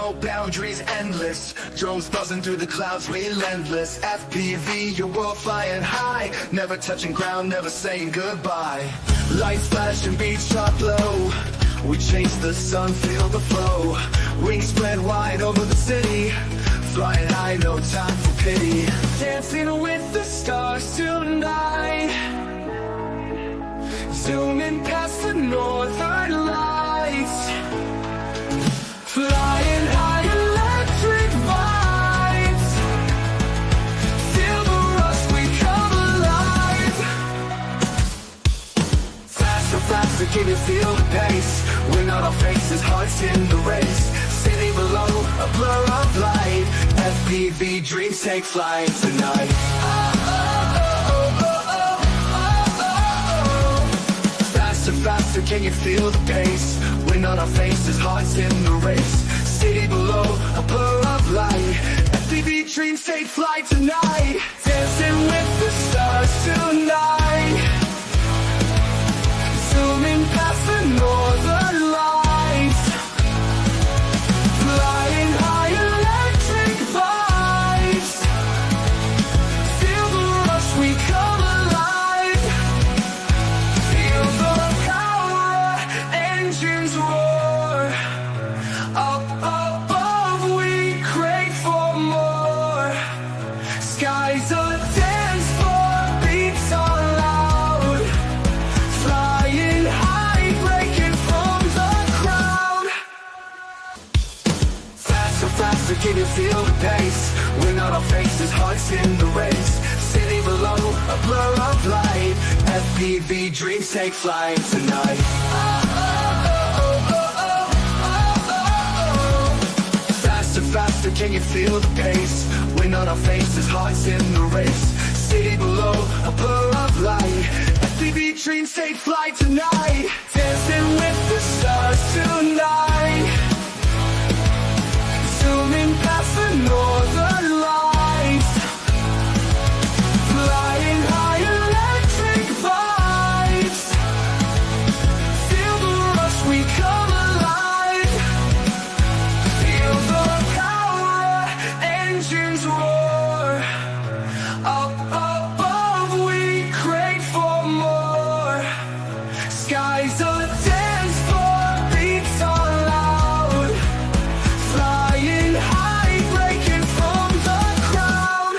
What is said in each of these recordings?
no boundaries, endless. Drones buzzing through the clouds, relentless. FPV, your world flying high, never touching ground, never saying goodbye. Lights flashing, beats drop low. We chase the sun, feel the flow. Wings spread wide over the city, flying high, no time for pity. Dancing with the stars tonight, zooming past the northern lights. Flying high, electric vibes. Feel the rush, we come alive. Faster, faster, can you feel the pace? We're on our faces, hearts in the race. City below, a blur of light. FPV dreams take flight tonight. Faster, faster, can you feel the pace? Wind on our faces, hearts in the race. City below, a blur of light. FPV dreams take flight tonight. Dancing with the stars tonight, zooming past the northern lights. Flying high, electric vibes. Feel the rush, we come alive. Feel the power, engines roar. Up above, we crave for more. Skies a dance floor, beats are loud. Flying high, breaking from the crowd. Faster, faster, can you feel the pace? Wind on our faces, hearts in the race. City below, a blur of light. FPV dreams take flight tonight. Faster, faster, can you feel the pace? Wind on our faces, hearts in the race. City below, a blur of light. FPV dreams take flight tonight. Dancing with the stars tonight, zooming past the northern lights. Flying high, electric vibes. Feel the rush, we come alive. Feel the power, engines roar. Up above, we crave for more. Skies a dance floor, beats are loud. Flying high, breaking from the crowd.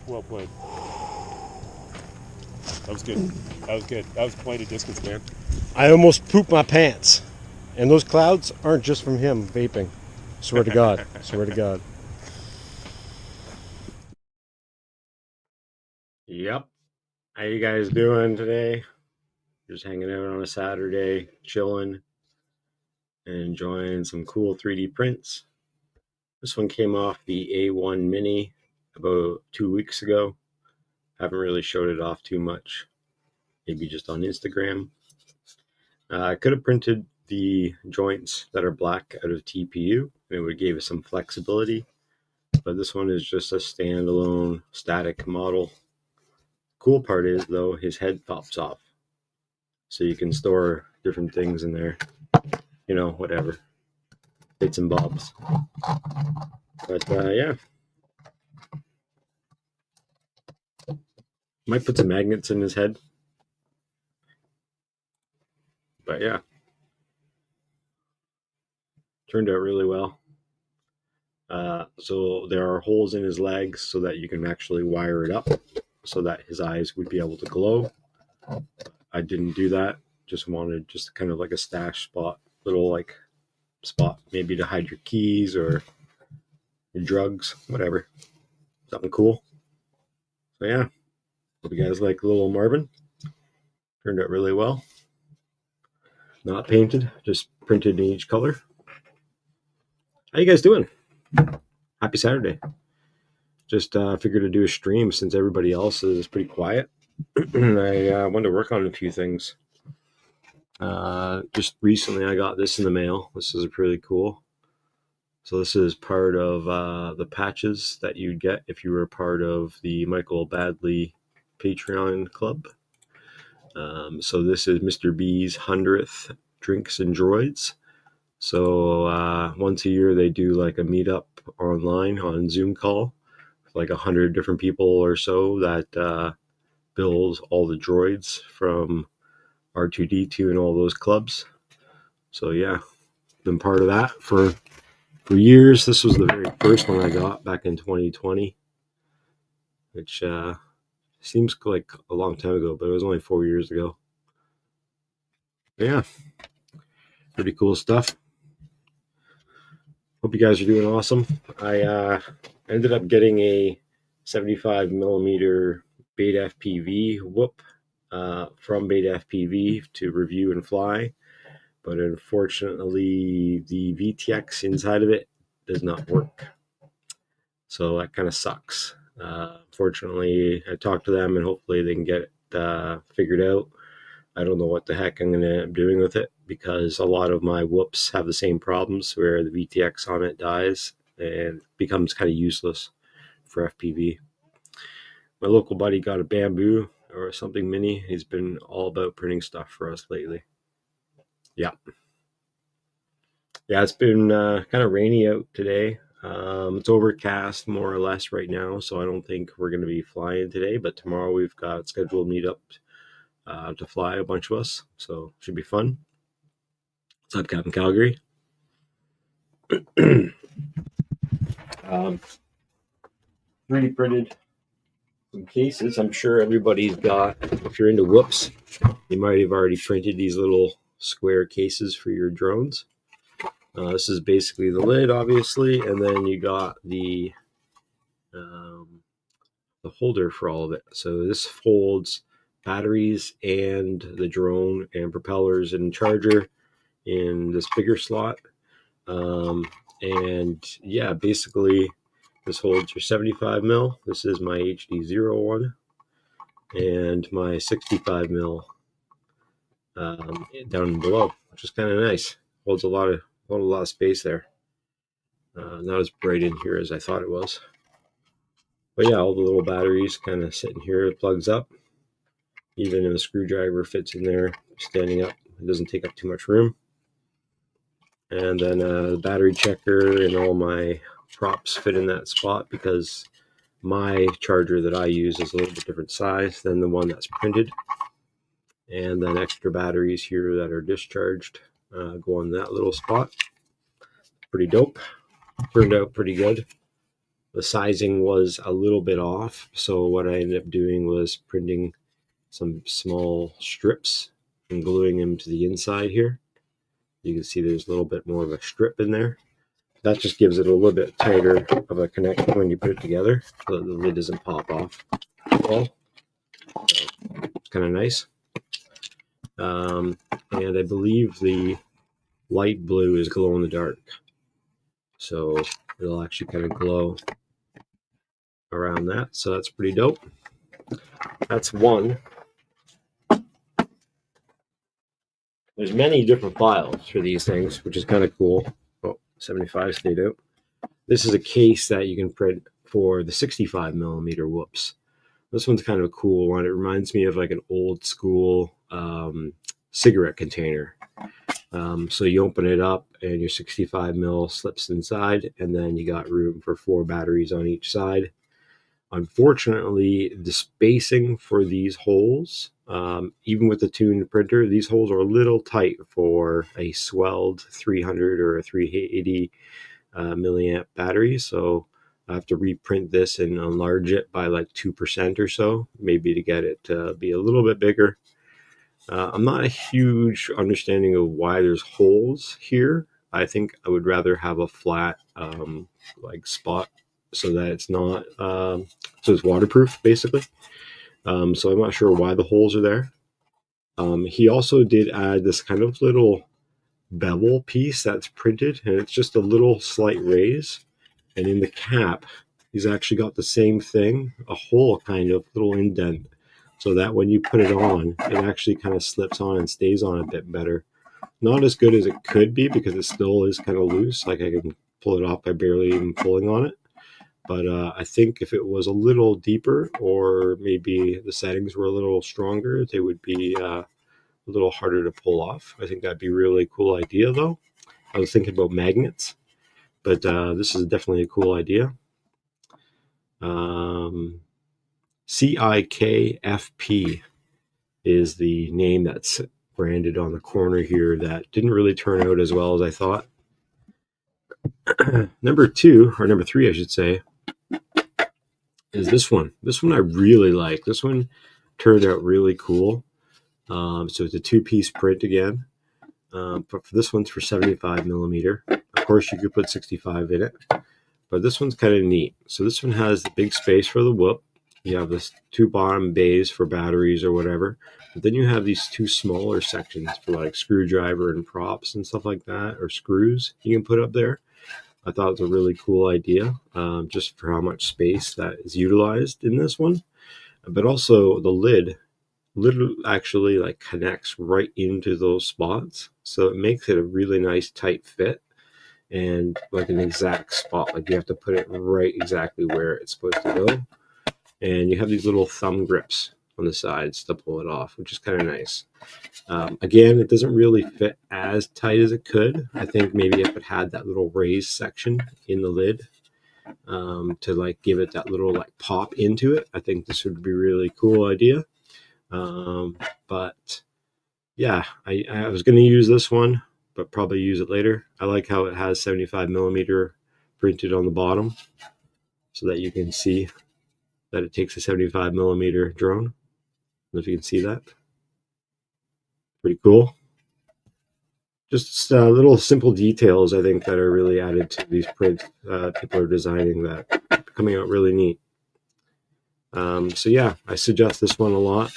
Well played. That was good. That was good. That was quite a distance, man. I almost pooped my pants. And those clouds aren't just from him vaping. Swear to God. Swear to God. Yep. How you guys doing today? Just hanging out on a Saturday, chilling, and enjoying some cool 3D prints. This one came off the A1 Mini about 2 weeks ago. Haven't really showed it off too much. Maybe just on Instagram. I could have printed the joints that are black out of TPU, and it would give us some flexibility. But this one is just a standalone static model. Cool part is, though, his head pops off. So you can store different things in there. You know, whatever. Bits and bobs. But, yeah. Might put some magnets in his head. But, yeah. Turned out really well. So there are holes in his legs so that you can actually wire it up so that his eyes would be able to glow. I didn't do that. Just wanted just kind of like a stash spot, little like spot, maybe to hide your keys or your drugs, whatever. Something cool. So yeah, hope you guys like little Marvin. Turned out really well. Not painted, just printed in each color. How you guys doing? Happy Saturday. Just figured to do a stream since everybody else is pretty quiet. I wanted to work on a few things. Just recently I got this in the mail. This is pretty cool. So this is part of the patches that you'd get if you were part of the Michael Badley Patreon club. So this is Mr. B's 100th Drinks and Droids. So once a year they do like a meetup online on Zoom call with like 100 different people or so that build all the droids from R2D2 and all those clubs. So yeah, been part of that for years. This was the very first one I got back in 2020, which seems like a long time ago, but it was only 4 years ago. But yeah, pretty cool stuff. Hope you guys are doing awesome. I ended up getting a 75 millimeter Beta FPV whoop from Beta FPV to review and fly. But unfortunately, the VTX inside of it does not work. So that kind of sucks. Fortunately, I talked to them and hopefully they can get it figured out. I don't know what the heck I'm going to end up doing with it because a lot of my whoops have the same problems where the VTX on it dies and becomes kind of useless for FPV. My local buddy got a Bamboo or something mini. He's been all about printing stuff for us lately. Yeah. Yeah, it's been kind of rainy out today. It's overcast more or less right now, so I don't think we're going to be flying today. But tomorrow we've got scheduled meetup to fly, a bunch of us, so should be fun. What's up, Captain Calgary? 3D printed some cases. I'm sure everybody's got, if you're into whoops, you might have already printed these little square cases for your drones. This is basically the lid, obviously, and then you got the holder for all of it. So this holds batteries and the drone and propellers and charger in this bigger slot. And yeah, basically this holds your 75 mil. This is my HD01 and my 65 mil down below, which is kind of nice. Holds a lot of space there. Not as bright in here as I thought it was. But yeah, all the little batteries kind of sitting here. It plugs up. Even if a screwdriver fits in there, standing up. It doesn't take up too much room. And then the battery checker and all my props fit in that spot because my charger that I use is a little bit different size than the one that's printed. And then extra batteries here that are discharged go on that little spot. Pretty dope. Turned out pretty good. The sizing was a little bit off, so what I ended up doing was printing some small strips and gluing them to the inside here. You can see there's a little bit more of a strip in there. That just gives it a little bit tighter of a connection when you put it together, so that the lid doesn't pop off. Well, so it's kind of nice. And I believe the light blue is glow in the dark, so it'll actually kind of glow around that. So that's pretty dope. That's one. There's many different files for these things, which is kind of cool. Oh, 75 stayed out. This is a case that you can print for the 65 millimeter whoops. This one's kind of a cool one. It reminds me of like an old school cigarette container. So you open it up and your 65 mil slips inside, and then you got room for 4 batteries on each side. Unfortunately, the spacing for these holes, even with the tuned printer, these holes are a little tight for a swelled 300 or a 380 milliamp battery. So I have to reprint this and enlarge it by like 2% or so, maybe to get it to be a little bit bigger. I'm not a huge understanding of why there's holes here. I think I would rather have a flat like spot so that it's not so it's waterproof basically. So I'm not sure why the holes are there. He also did add this kind of little bevel piece that's printed, and it's just a little slight raise, and in the cap he's actually got the same thing, a hole kind of little indent, so that when you put it on, it actually kind of slips on and stays on a bit better. Not as good as it could be because it still is kind of loose, like I can pull it off by barely even pulling on it. But I think if it was a little deeper, or maybe the settings were a little stronger, they would be a little harder to pull off. I think that'd be a really cool idea though. I was thinking about magnets, but this is definitely a cool idea. CIKFP is the name that's branded on the corner here. That didn't really turn out as well as I thought. Number 2, or number 3 I should say, is this one. This one I really like. This one turned out really cool. So it's a 2-piece print again. But for this one's for 75 millimeter. Of course, you could put 65 in it, but this one's kind of neat. So this one has the big space for the whoop. You have this 2 bottom bays for batteries or whatever, but then you have these 2 smaller sections for like screwdriver and props and stuff like that, or screws you can put up there. I thought it was a really cool idea, just for how much space that is utilized in this one. But also the lid actually like connects right into those spots, so it makes it a really nice tight fit and like an exact spot. Like you have to put it right exactly where it's supposed to go. And you have these little thumb grips on the sides to pull it off, which is kind of nice. Again, it doesn't really fit as tight as it could. I think maybe if it had that little raised section in the lid to like give it that little like pop into it, I think this would be a really cool idea. But yeah, I was going to use this one, but probably use it later. I like how it has 75 millimeter printed on the bottom so that you can see that it takes a 75 millimeter drone. I don't know if you can see that. Pretty cool. Just little simple details, I think, that are really added to these prints people are designing that are coming out really neat. So yeah, I suggest this one a lot,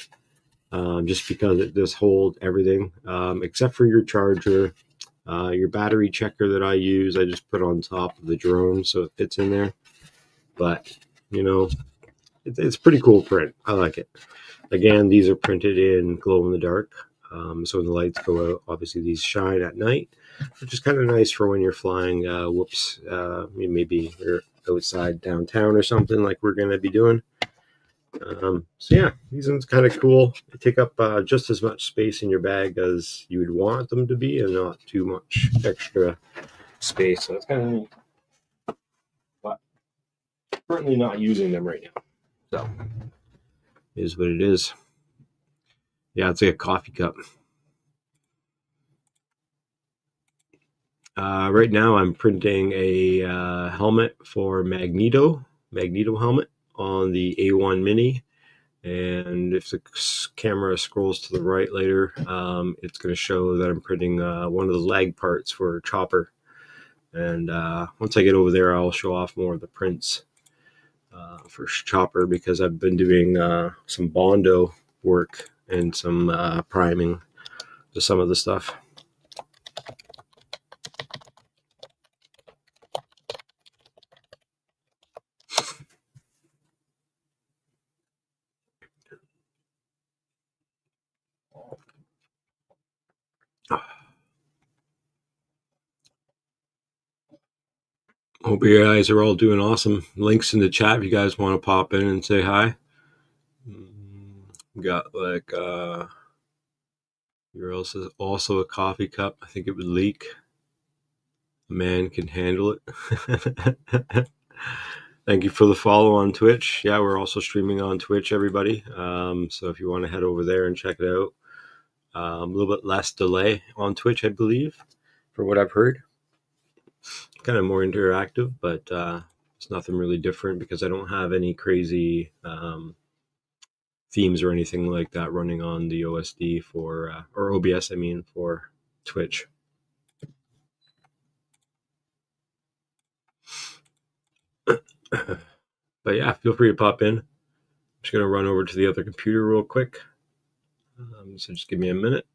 just because it does hold everything, except for your charger. Your battery checker that I use, I just put on top of the drone so it fits in there. But, you know, it's pretty cool print. I like it. Again, these are printed in glow in the dark. So when the lights go out, obviously these shine at night, which is kind of nice for when you're flying whoops. Maybe you're outside downtown or something like we're going to be doing. So yeah, these ones kind of cool. They take up just as much space in your bag as you would want them to be, and not too much extra space. So it's kind of neat. But currently not using them right now. So it is what it is. Yeah, it's like a coffee cup. Right now I'm printing a helmet for Magneto. magneto helmet on the A1 Mini. And if the camera scrolls to the right later, it's going to show that I'm printing one of the lag parts for Chopper. And once I get over there, I'll show off more of the prints for Chopper, because I've been doing some Bondo work and some priming to some of the stuff. Hope you guys are all doing awesome. Links in the chat if you guys want to pop in and say hi. Got like here else is also a coffee cup. I think it would leak. A man can handle it. Thank you for the follow on Twitch. Yeah, we're also streaming on Twitch, everybody. So if you want to head over there and check it out, a little bit less delay on Twitch, I believe, for what I've heard. Kind of more interactive, but it's nothing really different because I don't have any crazy themes or anything like that running on the OSD for or OBS, I mean, for Twitch. But yeah, feel free to pop in. I'm just going to run over to the other computer real quick. So just give me a minute.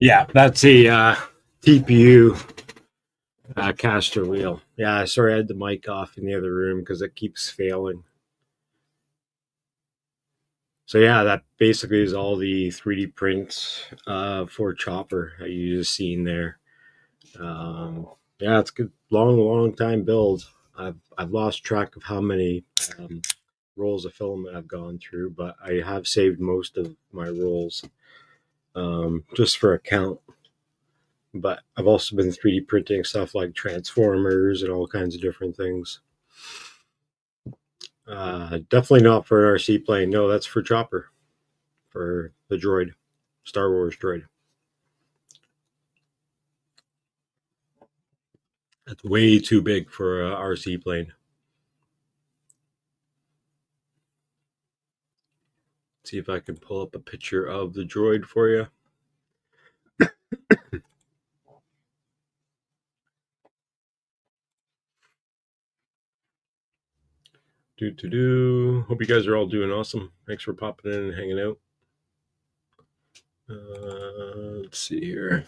Yeah, that's a TPU caster wheel. Yeah, sorry, I had the mic off in the other room because it keeps failing. So yeah, that basically is all the 3D prints for Chopper that you just seen there. Yeah, it's a good, long time build. I've lost track of how many rolls of filament I've gone through, but I have saved most of my rolls just for a count. But I've also been 3D printing stuff like transformers and all kinds of different things. Definitely not for an RC plane. No, that's for Chopper, for the droid, Star Wars droid. That's way too big for a RC plane. See if I can pull up a picture of the droid for you. Hope you guys are all doing awesome. Thanks for popping in and hanging out. Let's see here.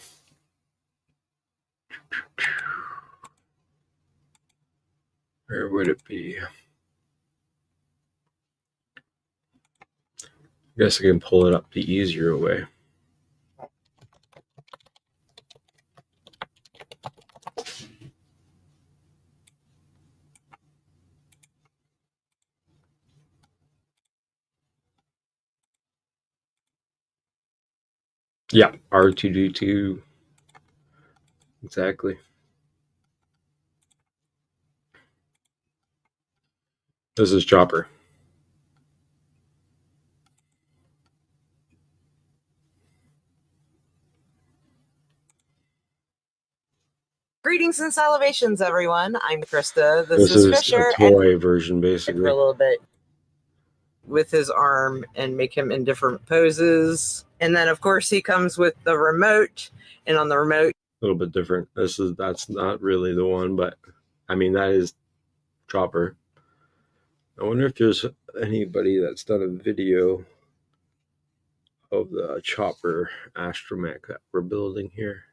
Where would it be? I guess I can pull it up the easier way. Yeah, R2D2. Exactly. This is Chopper. Greetings and salutations, everyone. I'm Krista. This is is Fisher. a toy version, For basically. a little bit with his arm and make him in different poses. And then, of course, he comes with the remote. And on the remote, A little bit different. That's not really the one, but I mean that is Chopper. I wonder if there's anybody that's done a video of the Chopper astromech that we're building here.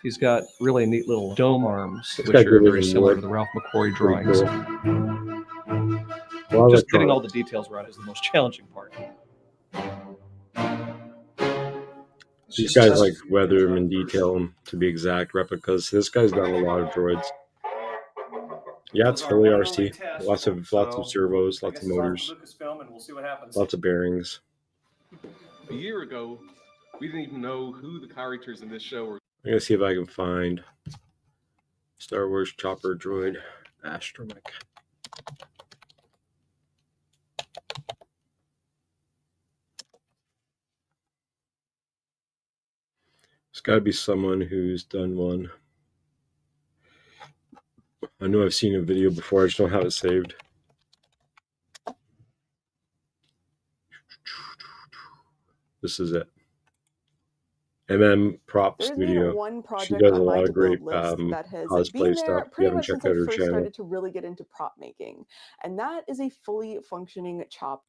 He's got really neat little dome arms, It's which got are good very looking similar wood. to the Ralph McQuarrie Pretty drawings. cool. Just getting all the details right is the most challenging part. These guys like weather them and detail them to be exact replicas. This guy's done a lot of droids. Yeah, it's fully RC. Lots of servos, lots of motors, lots of bearings. A year ago, we didn't even know who the characters in this show were. I'm gonna see if I can find Star Wars Chopper droid astromech. There's got to be someone who's done one. I know I've seen a video before. I just don't have it saved. This is it. MM Prop Studio. She does a lot of great cosplay stuff. If you haven't checked out her channel. Started to really get into prop making, and that is a fully functioning chop.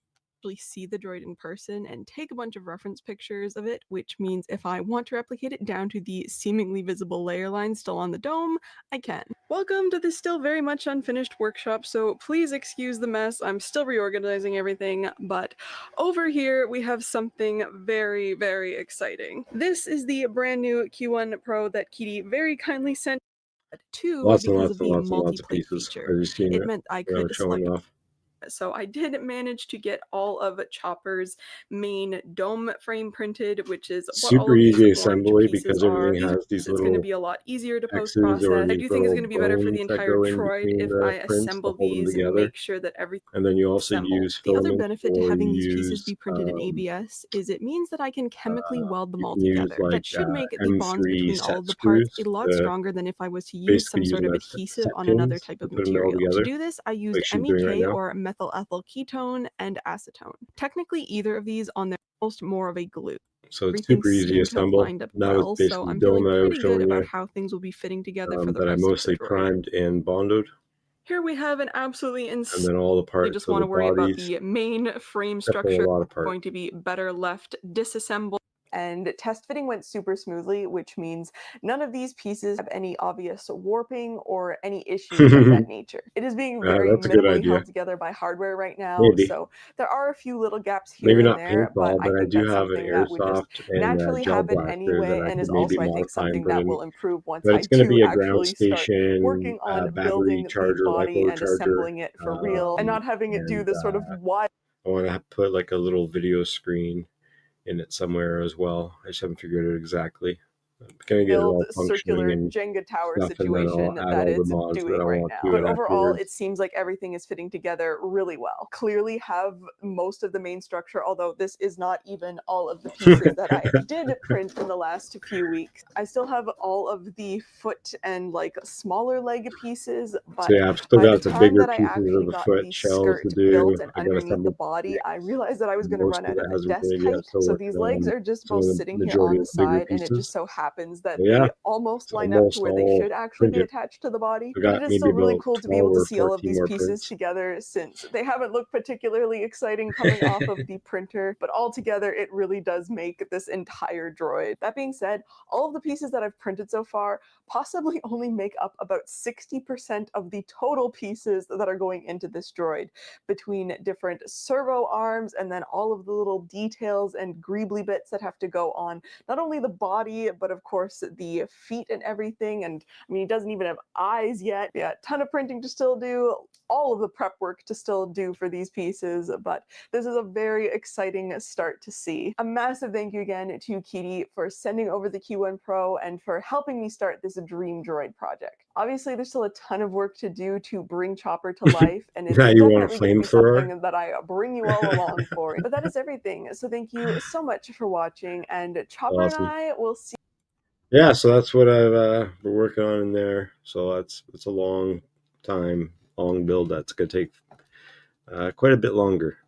See the droid in person and take a bunch of reference pictures of it, which means if I want to replicate it down to the seemingly visible layer line still on the dome, I can. Welcome to this still very much unfinished workshop, so please excuse the mess. I'm still reorganizing everything, but over here we have something very, very exciting. This is the brand new Q1 Pro that Kitty very kindly sent to Lots because of lots of pieces. feature. I've just seen It meant I could showing select. off. So I did manage to get all of Chopper's main dome frame printed, which is what super all of these easy orange assembly pieces because are. everything has these It's going to little be a lot easier to post X's or process. I these do think it's little going to be better for the bones that entire go in droid between if the I prints to assemble hold them these and together. make sure that everything. And then you also assemble. use The other filament, benefit to or having you these pieces use be printed in ABS is it means that I can chemically weld them you all can use together. like That should make the bonds M3 between all set of the parts screws a lot to stronger than if I was to use basically some use sort them of as adhesive set on pins another type to of put them all material. To together, do this, I used like she's doing right MEK now. or methyl ethyl ketone and acetone. Technically, either of these on their almost more of a glue. So it's Everything super easy to seemed to have assemble. lined up That was well, so basically I'm the dome feeling that I was pretty good showing about you, how things will be fitting together for the that I rest of the mostly droid. primed and bonded. Here we have an absolutely And insane. then all the I parts just of want the to worry about bodies, the main frame definitely structure a lot of parts. going to be better left disassembled. And test fitting went super smoothly, which means none of these pieces have any obvious warping or any issues of that nature. It is being very That's a good minimally idea. held together by hardware right now, Maybe. so there are a few little gaps here Maybe and not there, paintball, but I but I think do that's have an something that would just airsoft and naturally gel happen blaster that anyway, I and could is maybe also, I think, modify and something put that in. will improve once But I it's going to do be a ground actually start station, working on battery building the charger, body LiPo and charger. assembling it for real, and not having it do And the sort of wide I want to put like a little video screen in it somewhere as well. I just haven't figured it exactly. I'm going to get it build all functioning circular and Jenga tower stuff, and then I'll situation add that all the it's mods that doing I right want now. to But it overall, afterwards. it seems like everything is fitting together really well. Clearly have most of the main structure, although this is not even all of the pieces that I did print in the last few weeks. I still have all of the foot and like smaller leg pieces, but So yeah, I've still by the got the time bigger that I pieces of actually the got foot the shells to skirt do. built and I got underneath the assembled. body, I realized that I was going to Most run of out it of hasn't desk been yet. height. Still So working these legs on are just some both of the sitting here majority on of the the bigger side, and it just pieces. so happens that But yeah, they almost it's line up almost to where they all should actually be printed. attached to the body. I But it got is maybe still really about cool to be 12 able to or see all of 14 these more pieces prints. together, since they haven't looked particularly exciting coming off of the printer, but all together it really does make this entire droid. That being said, all of the pieces that I've printed so far possibly only make up about 60% of the total pieces that are going into this droid, between different servo arms and then all of the little details and greebly bits that have to go on not only the body, but of course the feet and everything. And I mean, he doesn't even have eyes yet. Yeah, ton of printing to still do, all of the prep work to still do for these pieces, but this is a very exciting start to see. A massive thank you again to Kitty for sending over the Q1 Pro and for helping me start this dream droid project. Obviously, there's still a ton of work to do to bring Chopper to life, and it's Now you want a definitely going to be flamethrower? something that I bring you all along for. But that is everything. So thank you so much for watching, and Chopper and Awesome. I will see. Yeah, so that's what I've been working on in there. So it's a long build. That's gonna take quite a bit longer.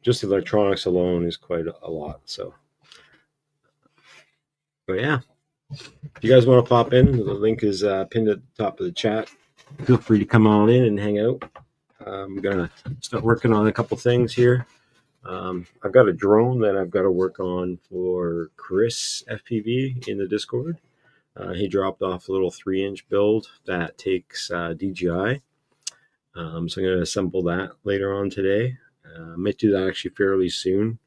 Just electronics alone is quite a lot. So, but yeah, if you guys want to pop in, the link is pinned at the top of the chat. Feel free to come on in and hang out. I'm gonna start working on a couple things here. I've got a drone that I've got to work on for Chris FPV in the Discord. He dropped off a little 3-inch build that takes DJI. So I'm going to assemble that later on today. I might do that actually fairly soon.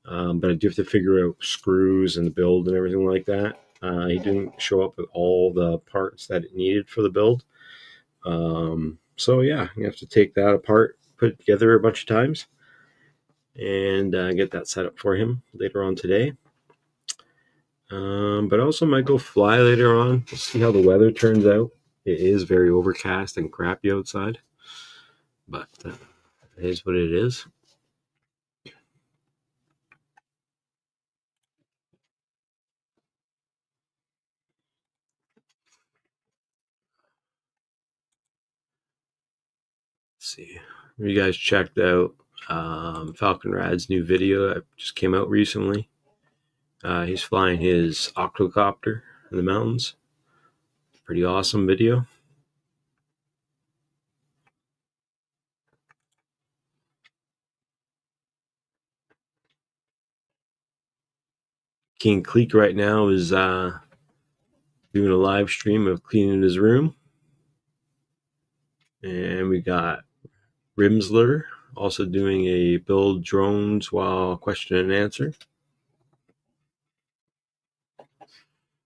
But I do have to figure out screws and the build and everything like that. He didn't show up with all the parts that it needed for the build. So yeah, you have to take that apart, put it together a bunch of times, and get that set up for him later on today. But I also might go fly later on. We'll see how the weather turns out. It is very overcast and crappy outside, but it is what it is. Let's see. You guys checked out Falcon Rad's new video that just came out recently. He's flying his octocopter in the mountains. Pretty awesome video. King Cleek right now is doing a live stream of cleaning his room. And we got Rimsler also doing a build drones while question and answer.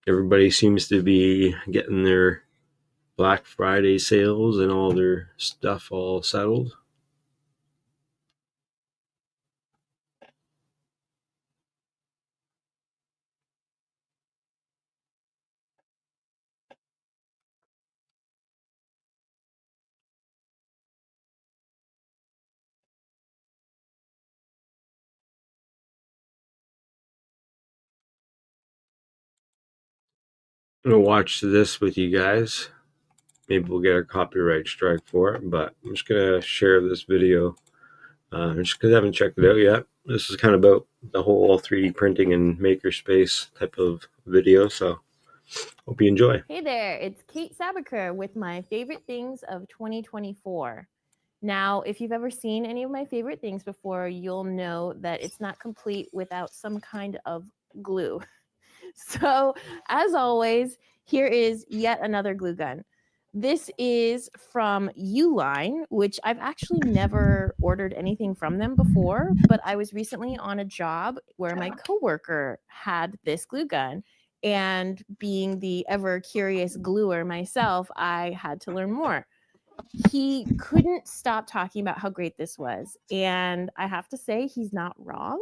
Everybody seems to be getting their Black Friday sales and all their stuff all settled. I'm going to watch this with you guys. Maybe we'll get a copyright strike for it, but I'm just going to share this video Just because I haven't checked it out yet. This is kind of about the whole 3D printing and makerspace type of video, so hope you enjoy. Hey there, it's Kate Sabaker with my favorite things of 2024. Now, if you've ever seen any of my favorite things before, you'll know that it's not complete without some kind of glue. So, as always, here is yet another glue gun. This is from Uline, which I've actually never ordered anything from them before, but I was recently on a job where my coworker had this glue gun. And being the ever curious gluer myself, I had to learn more. He couldn't stop talking about how great this was. And I have to say, he's not wrong.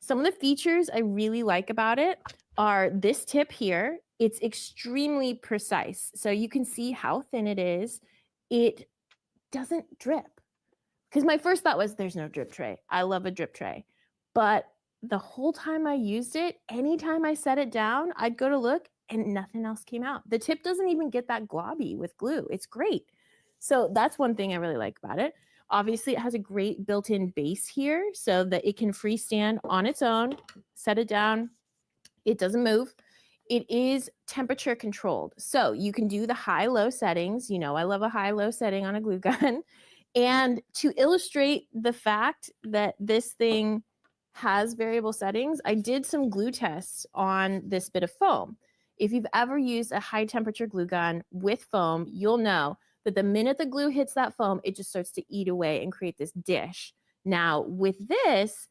Some of the features I really like about it are this tip here. It's extremely precise. So you can see how thin it is. It doesn't drip. Because my first thought was there's no drip tray. I love a drip tray. But the whole time I used it, anytime I set it down, I'd go to look and nothing else came out. The tip doesn't even get that globby with glue. It's great. So that's one thing I really like about it. Obviously, it has a great built-in base here so that it can freestand on its own, set it down. It doesn't move. It is temperature controlled. So you can do the high-low settings. You know, I love a high-low setting on a glue gun. And to illustrate the fact that this thing has variable settings, I did some glue tests on this bit of foam. If you've ever used a high temperature glue gun with foam, you'll know that the minute the glue hits that foam, it just starts to eat away and create this dish. Now with this,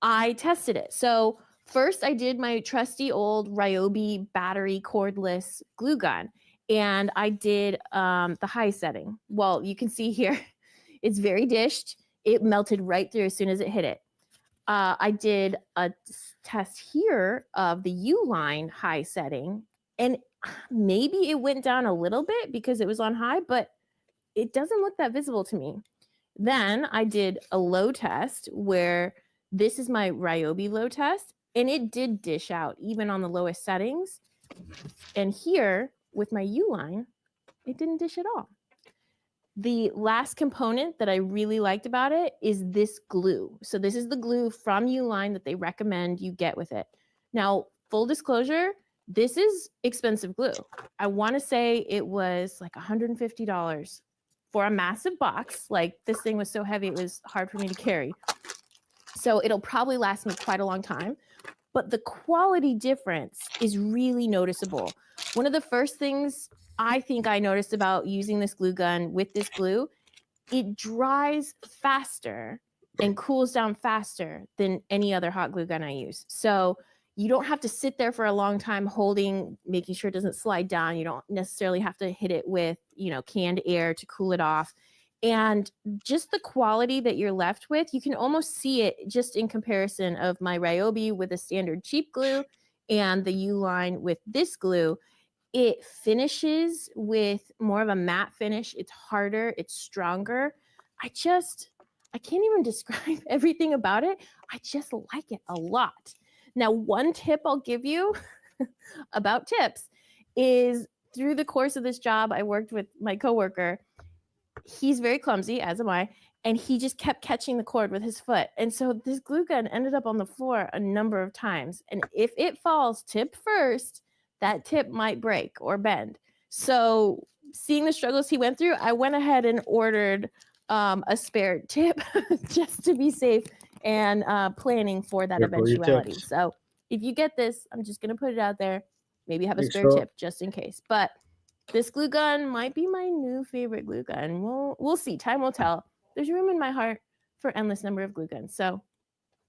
I tested it. So first I did my trusty old Ryobi battery cordless glue gun, and I did the high setting. Well, you can see here, it's very dished. It melted right through as soon as it hit it. I did a test here of the Uline high setting, and maybe it went down a little bit because it was on high, but it doesn't look that visible to me. Then I did a low test where this is my Ryobi low test, and it did dish out even on the lowest settings. And here with my Uline, it didn't dish at all. The last component that I really liked about it is this glue. So this is the glue from Uline that they recommend you get with it. Now, full disclosure, this is expensive glue. I want to say it was like $150 for a massive box. Like this thing was so heavy, it was hard for me to carry. So it'll probably last me quite a long time. But the quality difference is really noticeable. One of the first things I think I noticed about using this glue gun with this glue, it dries faster and cools down faster than any other hot glue gun I use. So you don't have to sit there for a long time holding, making sure it doesn't slide down. You don't necessarily have to hit it with, canned air to cool it off. And just the quality that you're left with, you can almost see it just in comparison of my Ryobi with a standard cheap glue and the Uline with this glue. It finishes with more of a matte finish. It's harder, it's stronger. I can't even describe everything about it. I just like it a lot. Now, one tip I'll give you about tips is through the course of this job, I worked with my coworker. He's very clumsy, as am I, and he just kept catching the cord with his foot. And so this glue gun ended up on the floor a number of times. And if it falls tip first, that tip might break or bend. So seeing the struggles he went through, I went ahead and ordered a spare tip just to be safe and planning for that eventuality. So if you get this, I'm just going to put it out there. Maybe have a spare tip just in case. But this glue gun might be my new favorite glue gun. We'll see. Time will tell. There's room in my heart for endless number of glue guns. So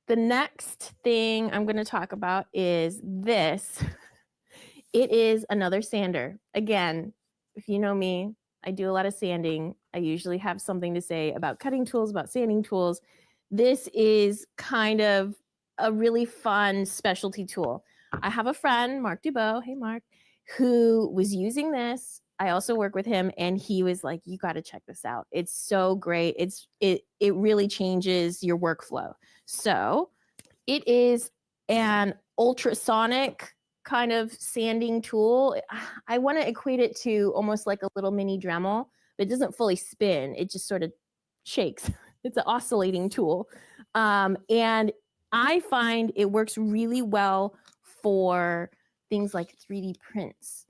the next thing I'm going to talk about is this. It is another sander. Again, if you know me, I do a lot of sanding. I usually have something to say about cutting tools, about sanding tools. This is kind of a really fun specialty tool. I have a friend, Mark Dubois, hey Mark, who was using this. I also work with him, and he was like, you got to check this out. It's so great. It really changes your workflow. So it is an ultrasonic kind of sanding tool. I want to equate it to almost like a little mini Dremel, but it doesn't fully spin. It just sort of shakes It's an oscillating tool. And I find it works really well for things like 3D prints.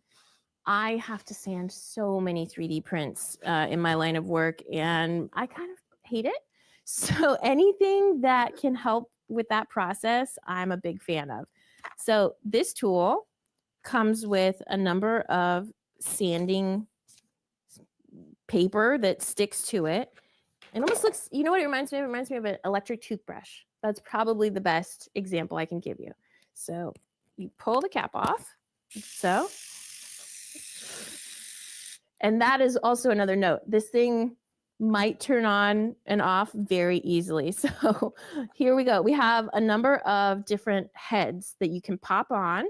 I have to sand so many 3D prints in my line of work, and I kind of hate it. So anything that can help with that process, I'm a big fan of. So this tool comes with a number of sanding paper that sticks to it. It almost looks, you know what it reminds me of? It reminds me of an electric toothbrush. That's probably the best example I can give you. So you pull the cap off, so. And that is also another note. This thing might turn on and off very easily. So here we go. We have a number of different heads that you can pop on.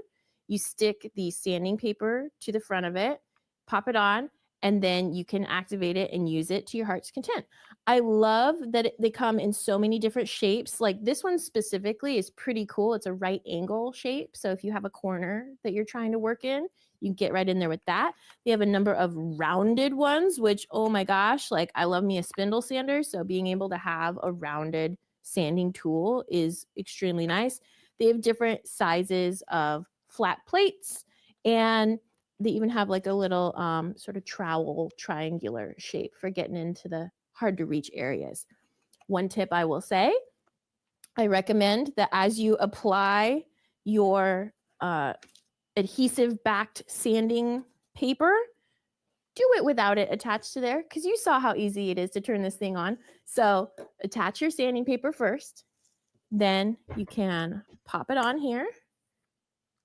You stick the sanding paper to the front of it, pop it on, and then you can activate it and use it to your heart's content. I love that they come in so many different shapes. Like this one specifically is pretty cool. It's a right angle shape. So if you have a corner that you're trying to work in, you can get right in there with that. They have a number of rounded ones, which, oh my gosh, like I love me a spindle sander. So being able to have a rounded sanding tool is extremely nice. They have different sizes of flat plates, and they even have like a little sort of trowel triangular shape for getting into the hard to reach areas. One tip I will say, I recommend that as you apply your adhesive backed sanding paper, do it without it attached to there, because you saw how easy it is to turn this thing on. So attach your sanding paper first, then you can pop it on here,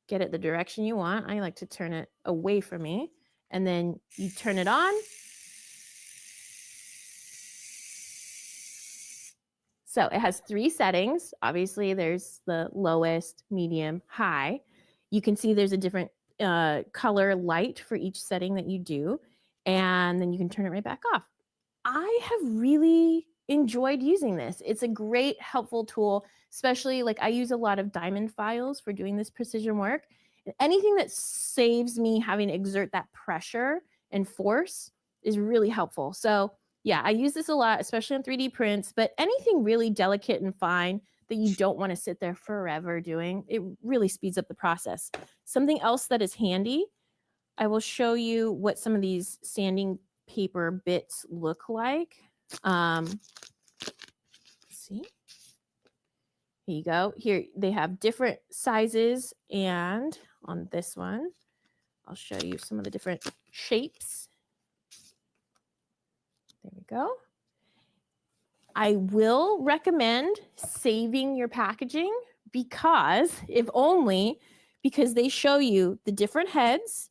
get it the direction you want. I like to turn it away from me, and then you turn it on. So it has 3 settings. Obviously, there's the lowest, medium, high. You can see there's a different color light for each setting that you do, and then you can turn it right back off. I have really enjoyed using this. It's a great, helpful tool, especially like I use a lot of diamond files for doing this precision work. Anything that saves me having to exert that pressure and force is really helpful. So yeah, I use this a lot, especially on 3D prints, but anything really delicate and fine that you don't want to sit there forever doing, it really speeds up the process. Something else that is handy, I will show you what some of these sanding paper bits look like. See? Here you go. Here they have different sizes, and on this one, I'll show you some of the different shapes. There we go. I will recommend saving your packaging because they show you the different heads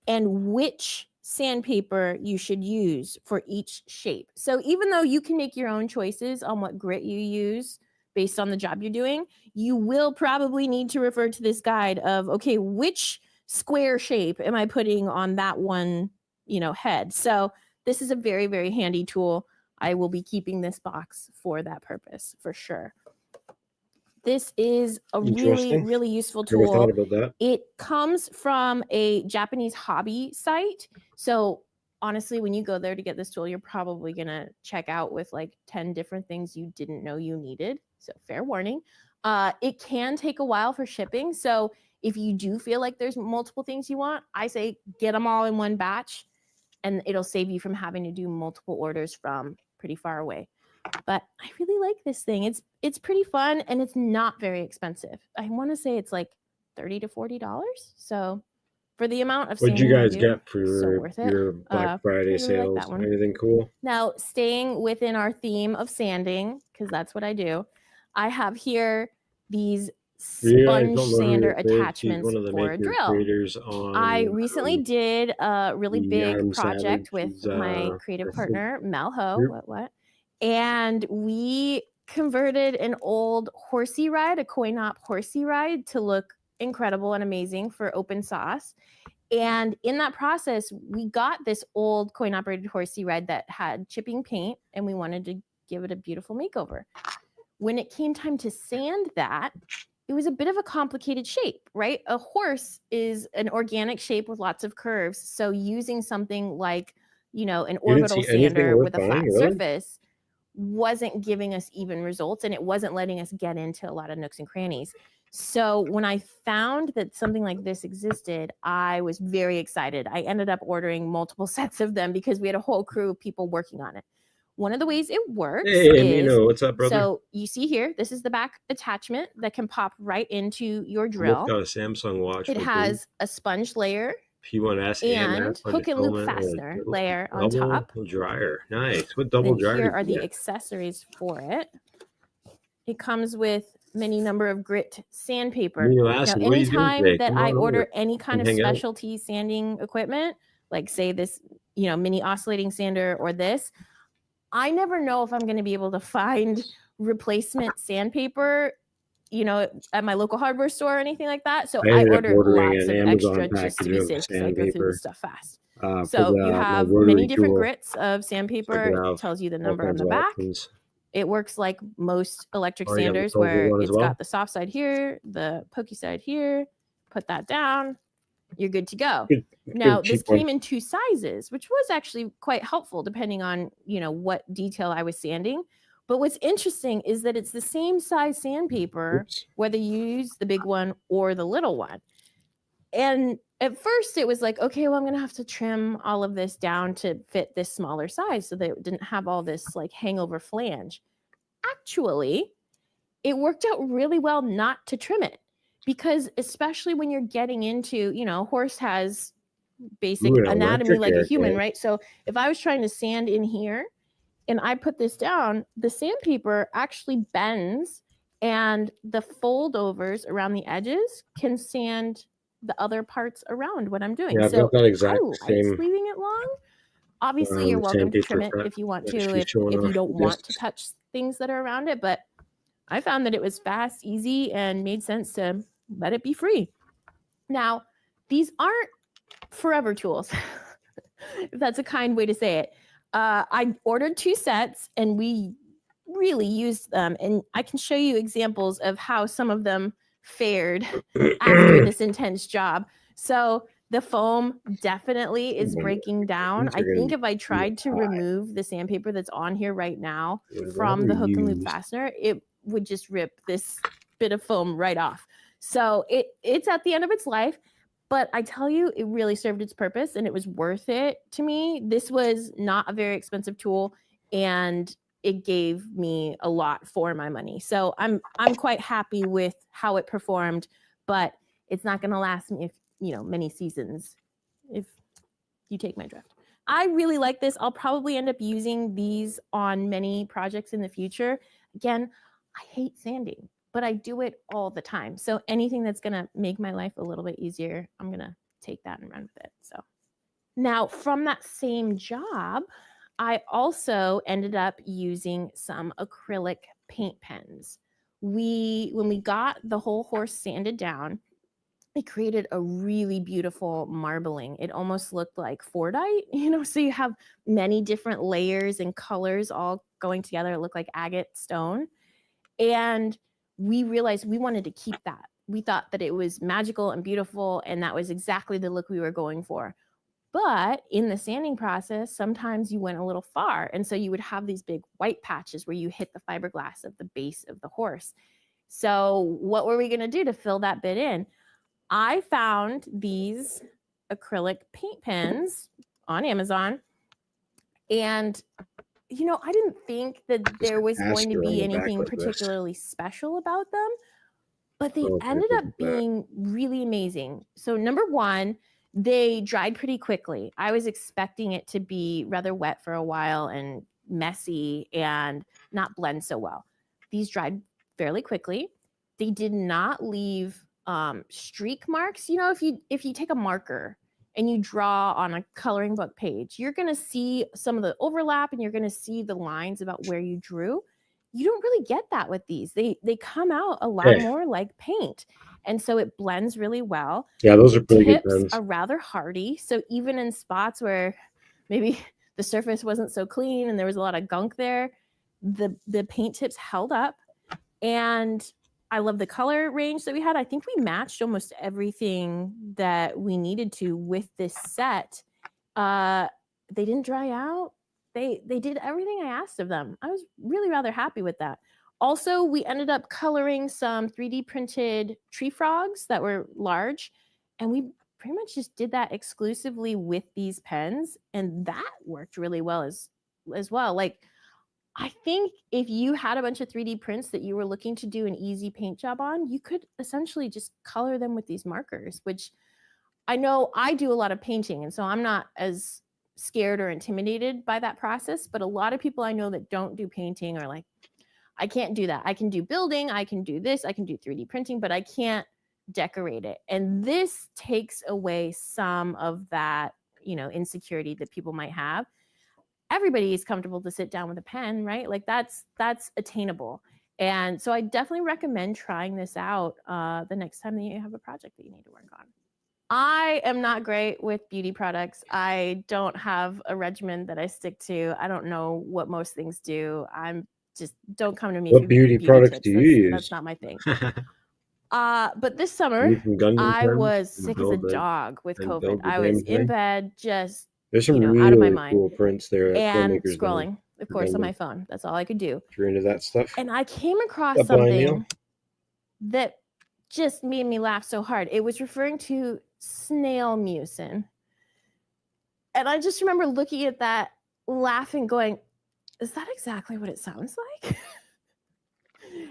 and which sandpaper you should use for each shape. So even though you can make your own choices on what grit you use based on the job you're doing, you will probably need to refer to this guide of, okay, which square shape am I putting on that one, head? So this is a very, very handy tool. I will be keeping this box for that purpose for sure. This is a really, really useful tool. Never thought about that. It comes from a Japanese hobby site. So honestly, when you go there to get this tool, you're probably going to check out with like 10 different things you didn't know you needed. So fair warning. It can take a while for shipping. So if you do feel like there's multiple things you want, I say get them all in one batch, and it'll save you from having to do multiple orders from pretty far away. But I really like this thing. It's pretty fun, and it's not very expensive. I want to say it's like $30 to $40. So for the amount of What'd you sanding guys get for your Black Friday really sales? like that one. Anything cool? Now, staying within our theme of sanding, because that's what I do, I have here these sponge sander attachments for a drill. I recently did a really big project with my creative partner, Mel Ho. And we converted an old horsey ride, a coin op horsey ride, to look incredible and amazing for open sauce. And in that process, we got this old coin operated horsey ride that had chipping paint, and we wanted to give it a beautiful makeover. When it came time to sand that, it was a bit of a complicated shape, right? A horse is an organic shape with lots of curves. So using something like, an orbital sander with a flat surface wasn't giving us even results, and it wasn't letting us get into a lot of nooks and crannies. So when I found that something like this existed, I was very excited. I ended up ordering multiple sets of them because we had a whole crew of people working on it. One of the ways it works Hey, is, what's up, brother? so you see here, this is the back attachment that can pop right into your I've drill. got a Samsung watch. It has a sponge layer P1S and hook and loop fastener layer on top. Dryer. Nice. What double Then dryer? here are the accessories for it. It comes with many number of grit sandpaper. Now, anytime that I order any kind of specialty sanding equipment, like say this, mini oscillating sander or this, I never know if I'm going to be able to find replacement sandpaper, at my local hardware store or anything like that. So I order lots of extra just to be safe because I go through this stuff fast. So you have many different grits of sandpaper. It tells you the number on the back. It works like most electric sanders where it's got the soft side here, the pokey side here. Put that down. You're good to go. Now, this came in 2 sizes, which was actually quite helpful depending on, what detail I was sanding. But what's interesting is that it's the same size sandpaper, whether you use the big one or the little one. And at first it was like, okay, well, I'm going to have to trim all of this down to fit this smaller size so that it didn't have all this like hangover flange. Actually, it worked out really well not to trim it, because especially when you're getting into, horse has basic anatomy like a human, right? So if I was trying to sand in here and I put this down, the sandpaper actually bends and the foldovers around the edges can sand the other parts around what I'm doing. So I like leaving it long. Obviously, you're welcome to trim it if you want to, if you don't want to touch things that are around it. But I found that it was fast, easy, and made sense to let it be free. Now, these aren't forever tools, if that's a kind way to say it. I ordered 2 sets, and we really used them. And I can show you examples of how some of them fared after this intense job. So the foam definitely is breaking down. I think if I tried to remove the sandpaper that's on here right now from the hook and loop fastener, it would just rip this bit of foam right off. So it's at the end of its life, but I tell you, it really served its purpose and it was worth it to me. This was not a very expensive tool, and it gave me a lot for my money. So I'm quite happy with how it performed, but it's not going to last me many seasons if you take my drift. I really like this. I'll probably end up using these on many projects in the future. Again, I hate sanding, but I do it all the time. So anything that's going to make my life a little bit easier, I'm going to take that and run with it. So now from that same job, I also ended up using some acrylic paint pens. When we got the whole horse sanded down, it created a really beautiful marbling. It almost looked like Fordite, so you have many different layers and colors all going together. It looked like agate stone. And we realized we wanted to keep that. We thought that it was magical and beautiful, and that was exactly the look we were going for. But in the sanding process, sometimes you went a little far. And so you would have these big white patches where you hit the fiberglass of the base of the horse. So what were we going to do to fill that bit in? I found these acrylic paint pens on Amazon, and I didn't think that there was going to be anything particularly special about them, but they ended up being really amazing. So number one, they dried pretty quickly. I was expecting it to be rather wet for a while and messy and not blend so well. These dried fairly quickly. They did not leave streak marks. If you take a marker and you draw on a coloring book page, you're going to see some of the overlap and you're going to see the lines about where you drew. You don't really get that with these. They come out a lot more like paint. And so it blends really well. Yeah, those are pretty good pens. Tips are rather hardy. So even in spots where maybe the surface wasn't so clean and there was a lot of gunk there, the paint tips held up. And I love the color range that we had. I think we matched almost everything that we needed to with this set. They didn't dry out. they did everything I asked of them. I was really rather happy with that. Also, we ended up coloring some 3D printed tree frogs that were large, and we pretty much just did that exclusively with these pens, and that worked really well as well. Like, I think if you had a bunch of 3D prints that you were looking to do an easy paint job on, you could essentially just color them with these markers, which I know I do a lot of painting, and so I'm not as scared or intimidated by that process. But a lot of people I know that don't do painting are like, I can't do that. I can do building, I can do this, I can do 3D printing, but I can't decorate it. And this takes away some of that, insecurity that people might have. Everybody is comfortable to sit down with a pen, right? Like that's attainable. And so I definitely recommend trying this out the next time that you have a project that you need to work on. I am not great with beauty products. I don't have a regimen that I stick to. I don't know what most things do. I'm just, don't come to me. What beauty products tips. do you use? That's not my thing. But this summer, You from Gundam I Pens was and sick as a build it dog with and COVID. build the I was damn in thing? bed, just There's some really out of my mind. cool prints there at and Filmmakers Guide scrolling, of for course, on Gundam. my phone. That's all I could do. If you're into that stuff. And I came across Up line, Neil. something that just made me laugh so hard. It was referring to snail mucin. And I just remember looking at that, laughing, going, is that exactly what it sounds like?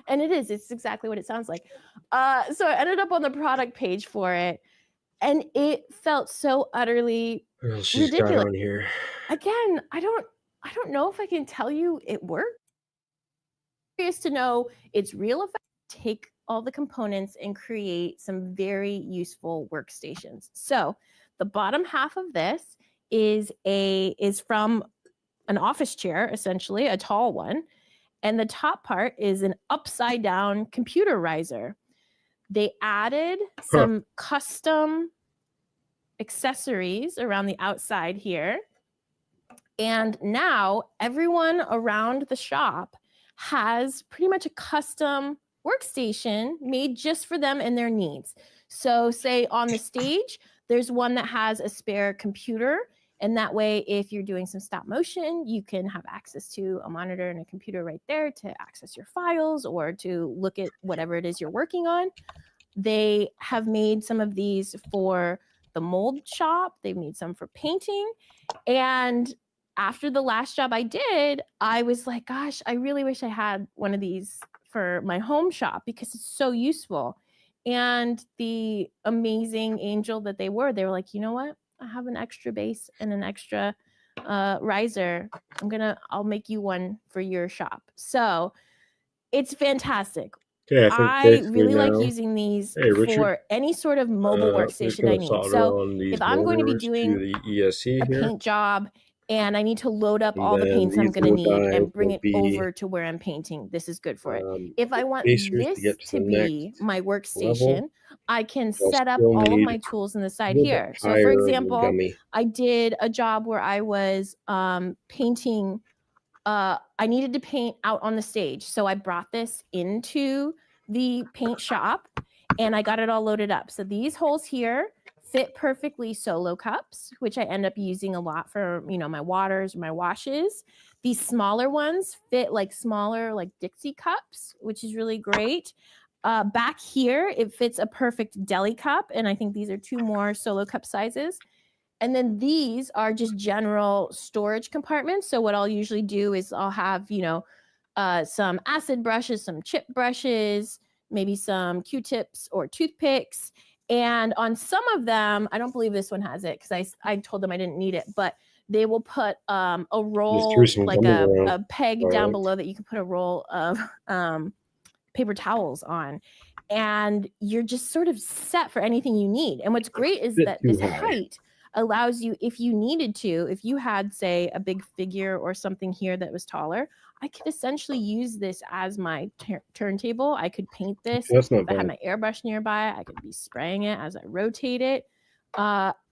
And it is. It's exactly what it sounds like. So I ended up on the product page for it, and it felt so utterly She's ridiculous. got on here. Again, I don't know if I can tell you it worked. Curious to know its real effect. Take all the components and create some very useful workstations. So the bottom half of this is from an office chair, essentially a tall one, and the top part is an upside down computer riser. They added some custom accessories around the outside here. And now everyone around the shop has pretty much a custom workstation made just for them and their needs. So say on the stage, there's one that has a spare computer. And that way, if you're doing some stop motion, you can have access to a monitor and a computer right there to access your files or to look at whatever it is you're working on. They have made some of these for the mold shop. They've made some for painting. And after the last job I did, I was like, gosh, I really wish I had one of these for my home shop because it's so useful. And the amazing angel that they were like, you know what? I have an extra base and an extra riser. I'll make you one for your shop. So it's fantastic. Okay, I really like using these for any sort of mobile workstation I need. So if I'm going to be doing a paint job and I need to load up all the paints I'm going to need and bring it over to where I'm painting, this is good for it. If I want this to be my workstation, I can set up all of my tools on the side here. So for example, I did a job where I was painting. I needed to paint out on the stage. So I brought this into the paint shop and I got it all loaded up. So these holes here fit perfectly solo cups, which I end up using a lot for, my waters, my washes. These smaller ones fit like smaller, like Dixie cups, which is really great. Back here, it fits a perfect deli cup. And I think these are 2 more solo cup sizes. And then these are just general storage compartments. So what I'll usually do is I'll have, some acid brushes, some chip brushes, maybe some Q-tips or toothpicks. And on some of them, I don't believe this one has it because I told them I didn't need it, but they will put a roll, like a peg down below that you can put a roll of paper towels on. And you're just sort of set for anything you need. And what's great is that this height allows you, if you needed to, if you had, say, a big figure or something here that was taller, I could essentially use this as my turntable. I could paint this. If I had my airbrush nearby, I could be spraying it as I rotate it.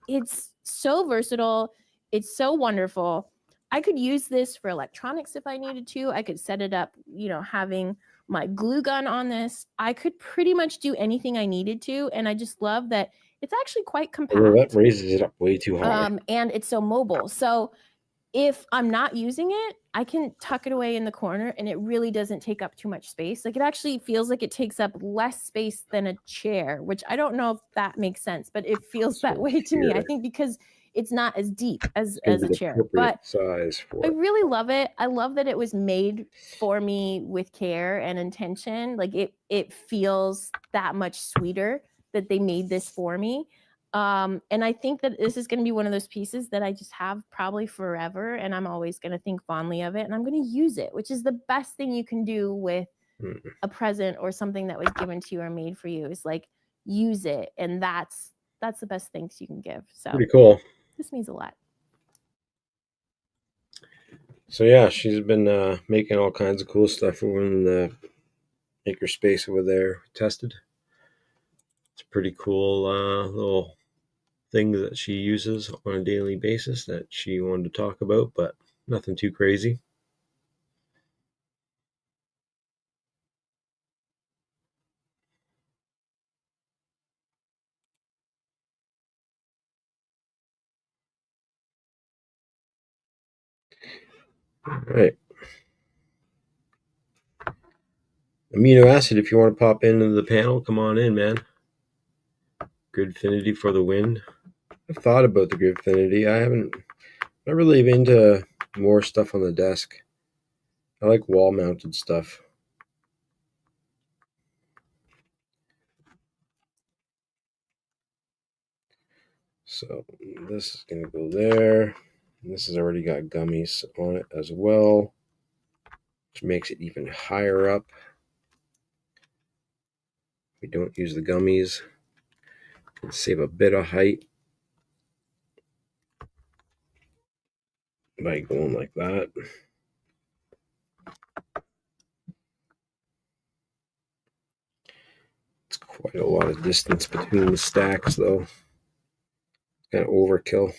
It's so versatile. It's so wonderful. I could use this for electronics if I needed to. I could set it up, having my glue gun on this. I could pretty much do anything I needed to. And I just love that it's actually quite compact. Well, that raises it up way too high. And it's so mobile. So if I'm not using it, I can tuck it away in the corner and it really doesn't take up too much space. Like, it actually feels like it takes up less space than a chair, which I don't know if that makes sense, but it feels that way to me. I think because it's not as deep as a chair. But size for I it. really love it. I love that it was made for me with care and intention. Like, it feels that much sweeter that they made this for me. And I think that this is going to be one of those pieces that I just have probably forever, and I'm always going to think fondly of it, and I'm going to use it, which is the best thing you can do with a present or something that was given to you or made for you, is like, use it. And that's the best things you can give. So Pretty cool. this means a lot. So yeah, she's been making all kinds of cool stuff over in the makerspace over there. Tested. It's a pretty cool little thing that she uses on a daily basis that she wanted to talk about, but nothing too crazy. All right. Amino acid, if you want to pop into the panel, come on in, man. Gridfinity for the win. I've thought about the Gridfinity. Not really into more stuff on the desk. I like wall mounted stuff. So this is going to go there. And this has already got gummies on it as well, which makes it even higher up. We don't use the gummies. Save a bit of height by going like that. It's quite a lot of distance between the stacks, though. Kind of overkill.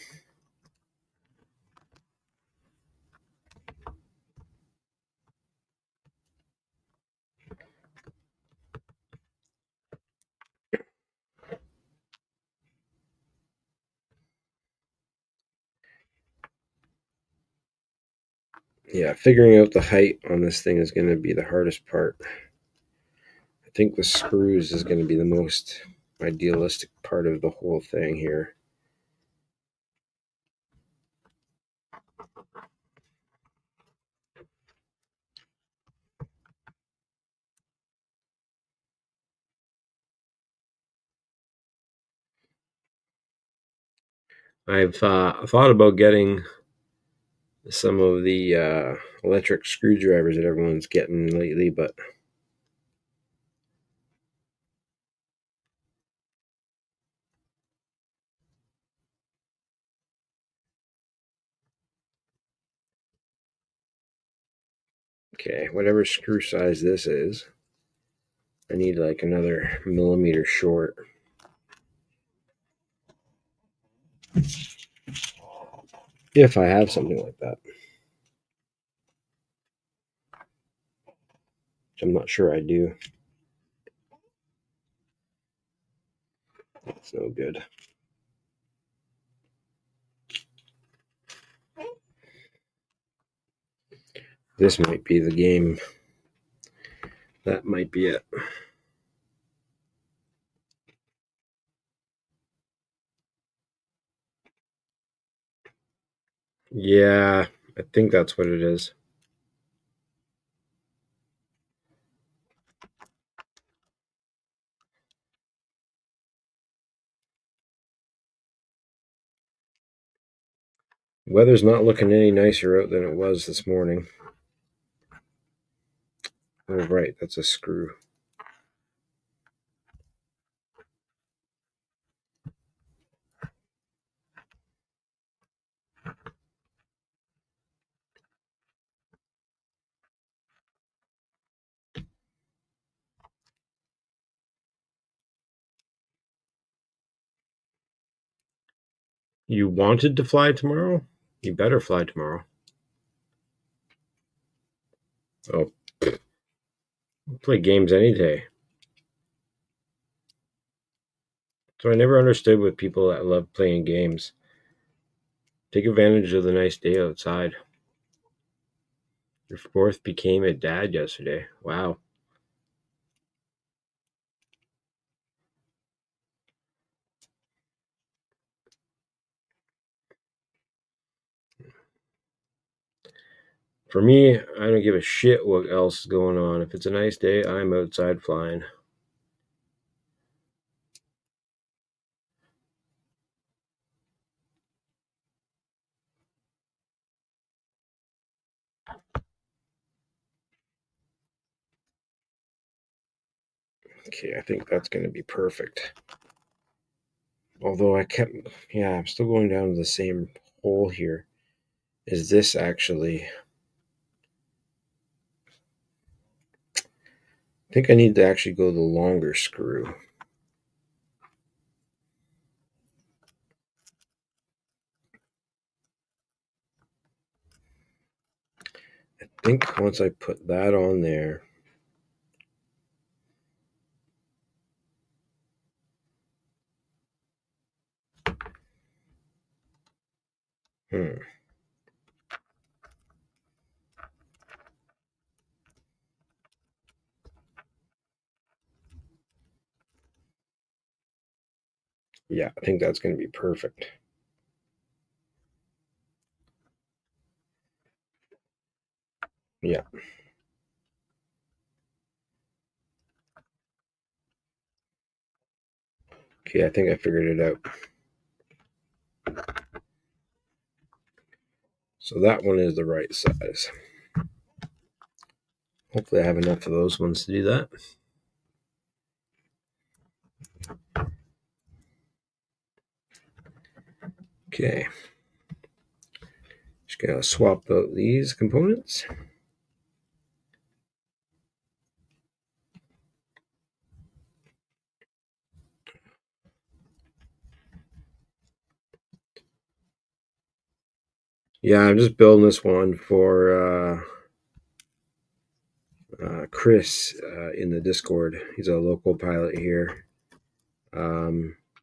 Yeah, figuring out the height on this thing is going to be the hardest part. I think the screws is going to be the most idealistic part of the whole thing here. I've thought about getting some of the electric screwdrivers that everyone's getting lately, but okay, whatever screw size this is, I need like another millimeter short. If I have something like that. Which I'm not sure I do. It's no good. This might be the game. That might be it. Yeah, I think that's what it is. Weather's not looking any nicer out than it was this morning. Oh, right, that's a screw. You wanted to fly tomorrow? You better fly tomorrow. Oh, play games any day. So I never understood with people that love playing games. Take advantage of the nice day outside. Your fourth became a dad yesterday. Wow. For me, I don't give a shit what else is going on. If it's a nice day, I'm outside flying. Okay, I think that's going to be perfect. Although I'm still going down to the same hole here. Is this actually... I think I need to actually go the longer screw. I think once I put that on there, yeah, I think that's going to be perfect. Yeah. Okay, I think I figured it out. So that one is the right size. Hopefully I have enough of those ones to do that. Okay. Just gonna swap out these components. Yeah, I'm just building this one for Chris in the Discord. He's a local pilot here.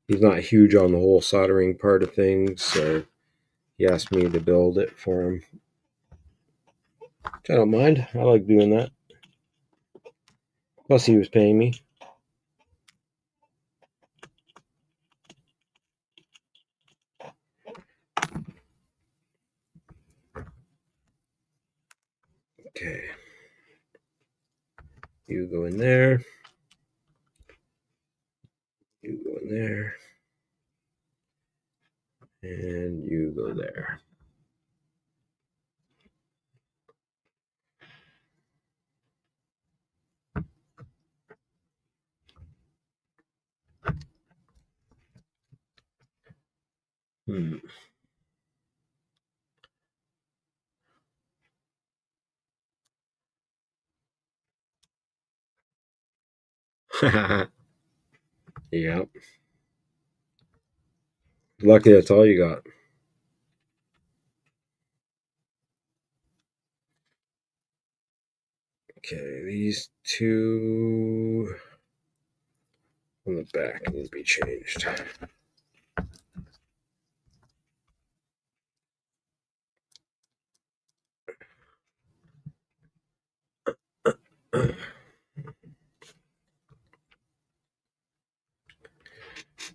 He's not huge on the whole soldering part of things, so he asked me to build it for him. Which I don't mind. I like doing that. Plus, he was paying me. Okay. You go in there. You go in there. And you go there. Yep. Lucky that's all you got. Okay, these two on the back need to be changed.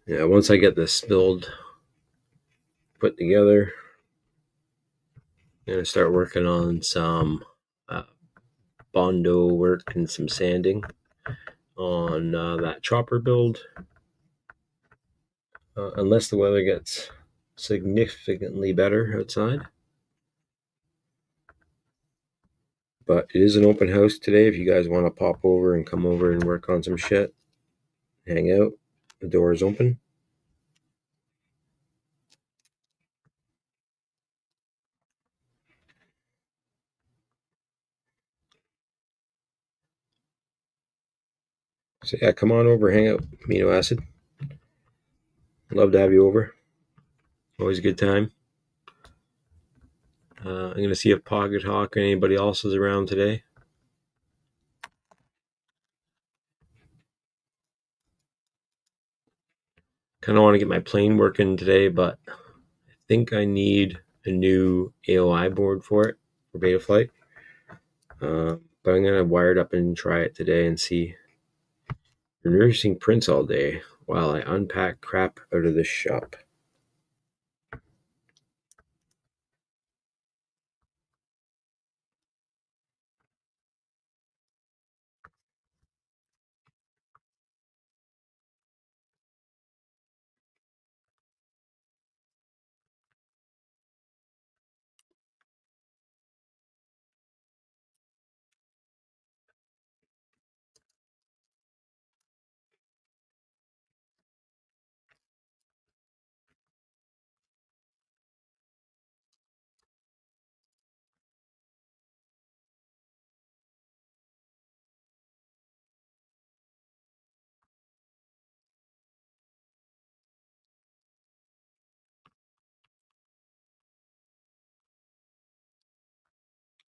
Yeah, once I get this build put together, I'm going to start working on some Bondo work and some sanding on that chopper build. Unless the weather gets significantly better outside. But it is an open house today. If you guys want to pop over and come over and work on some shit, hang out, the door is open. So yeah, come on over, hang out, amino acid. Love to have you over. Always a good time. I'm going to see if Pocket Hawk or anybody else is around today. Kind of want to get my plane working today, but I think I need a new AOI board for it for Betaflight. But I'm gonna wire it up and try it today and see. You're nursing prints all day while I unpack crap out of this shop.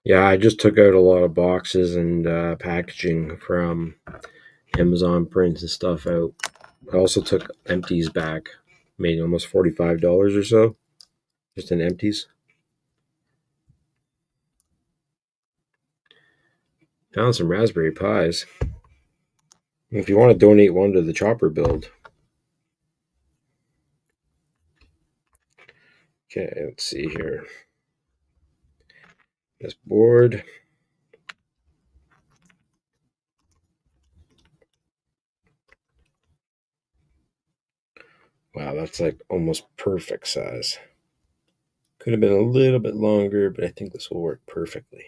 Yeah, I just took out a lot of boxes and packaging from Amazon prints and stuff out. I also took empties back, made almost $45 or so, just in empties. Found some Raspberry Pis. If you want to donate one to the chopper build. Okay, let's see here. This board. Wow, that's like almost perfect size. Could have been a little bit longer, but I think this will work perfectly.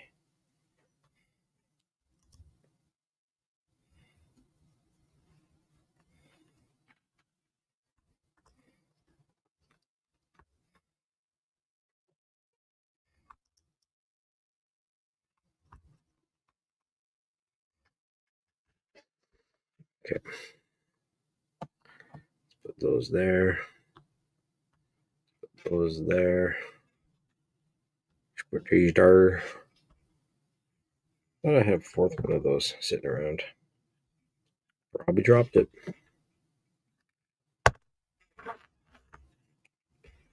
Okay. Put those there. Put those there. Put these there. I thought I had a fourth one of those sitting around. Probably dropped it.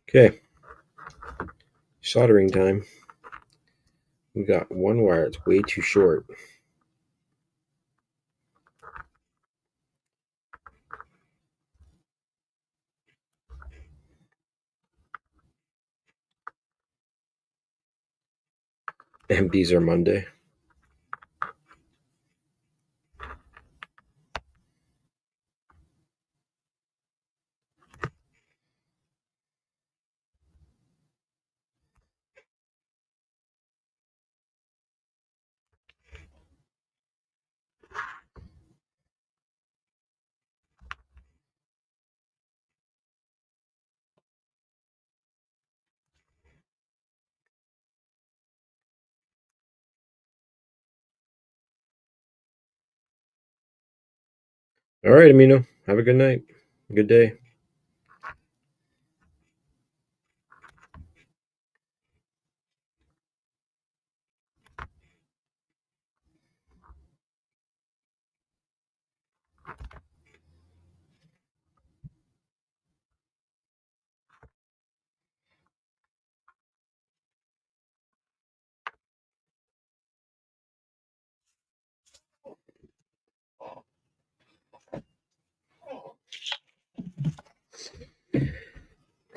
Okay. Soldering time. We got one wire. It's way too short. Empties are Monday. All right, Amino. Have a good night. Good day.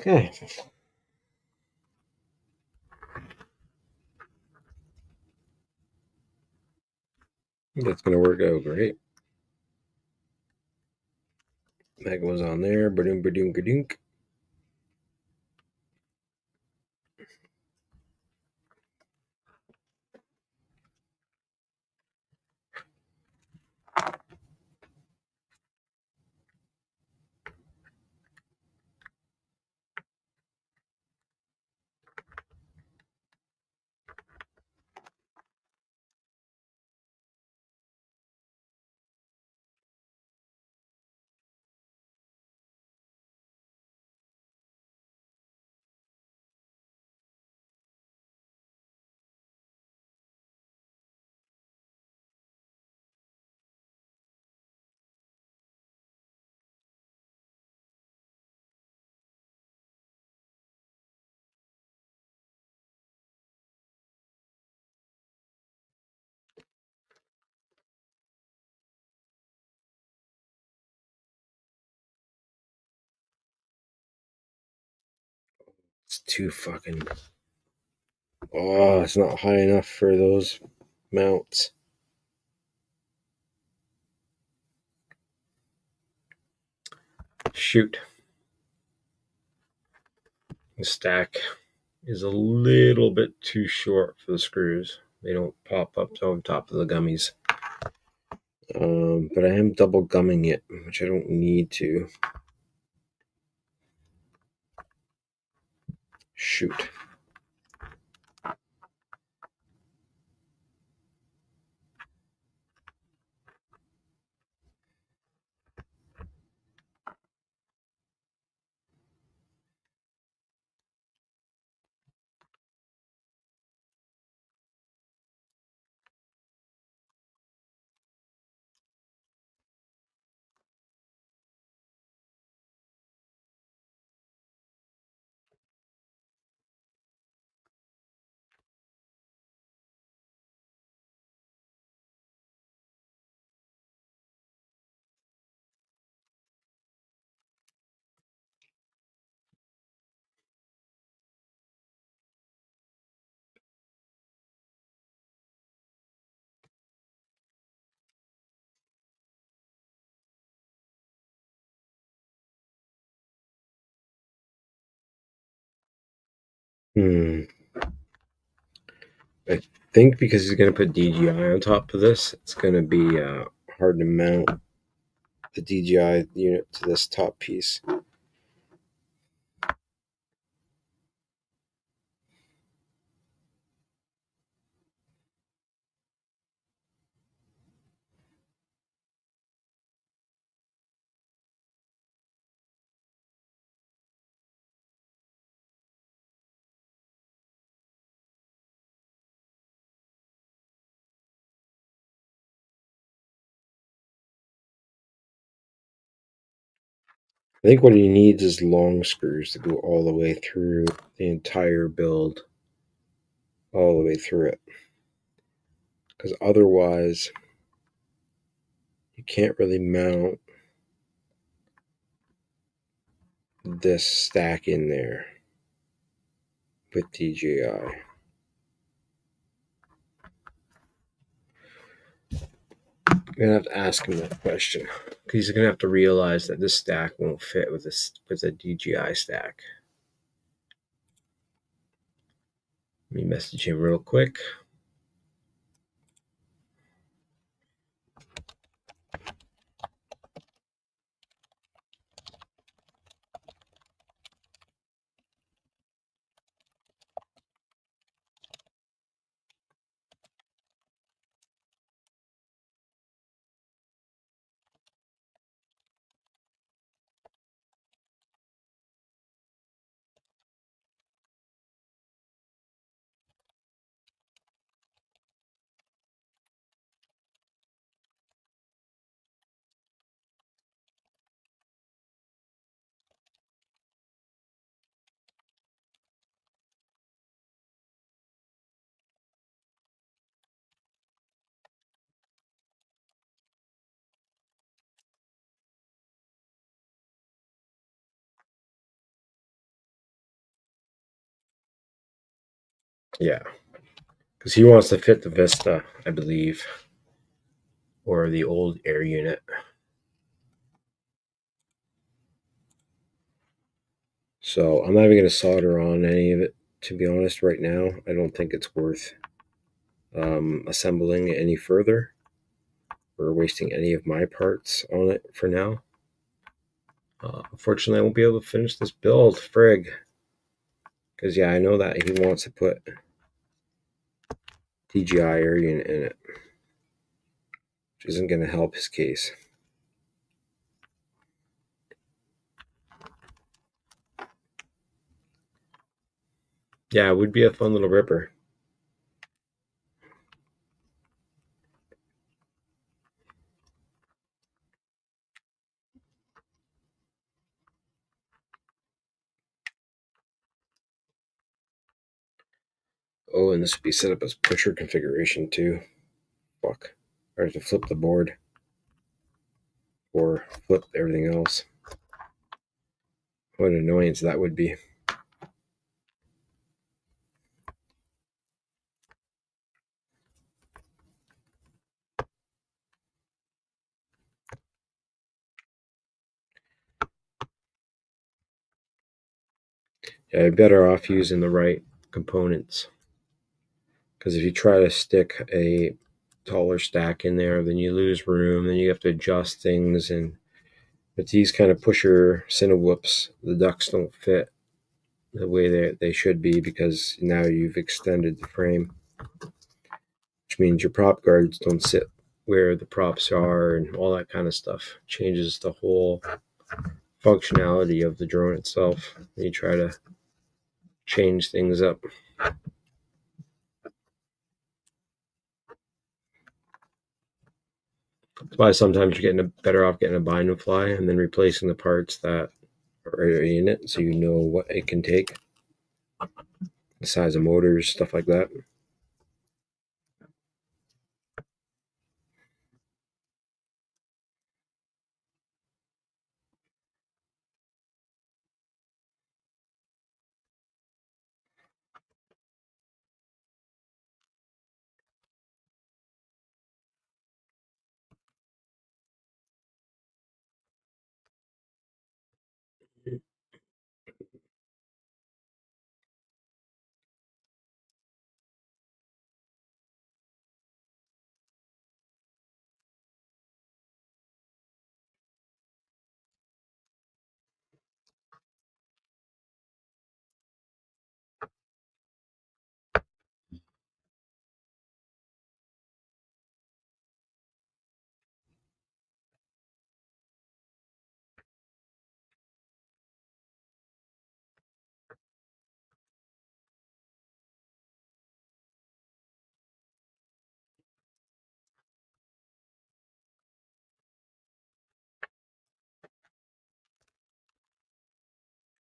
Okay. That's going to work out great. That goes on there. Ba-doom, ba-doom, ka-dink. It's too fucking... Oh, it's not high enough for those mounts. Shoot. The stack is a little bit too short for the screws. They don't pop up on top of the gummies. But I am double gumming it, which I don't need to. Shoot. I think because he's going to put DGI on top of this, it's going to be hard to mount the DGI unit to this top piece. I think what he needs is long screws to go all the way through the entire build, all the way through it. Because otherwise, you can't really mount this stack in there with DJI. I'm gonna have to ask him that question because he's gonna have to realize that this stack won't fit with a DJI stack. Let me message him real quick. Yeah, because he wants to fit the Vista, I believe, or the old Air unit. So I'm not even going to solder on any of it, to be honest, right now. I don't think it's worth assembling it any further or wasting any of my parts on it for now. Unfortunately, I won't be able to finish this build, frig. Because, yeah, I know that he wants to put DJI Air unit in it, which isn't going to help his case. Yeah, it would be a fun little ripper. Oh, and this would be set up as pusher configuration too. Fuck. I have to flip the board or flip everything else. What an annoyance that would be. Yeah, you're better off using the right components. Because if you try to stick a taller stack in there, then you lose room, then you have to adjust things. And with these kind of pusher Cinewhoops, the ducts don't fit the way they should be because now you've extended the frame, which means your prop guards don't sit where the props are and all that kind of stuff. Changes the whole functionality of the drone itself when you try to change things up. That's why sometimes you're better off getting a bind and fly and then replacing the parts that are in it so you know what it can take. The size of motors, stuff like that.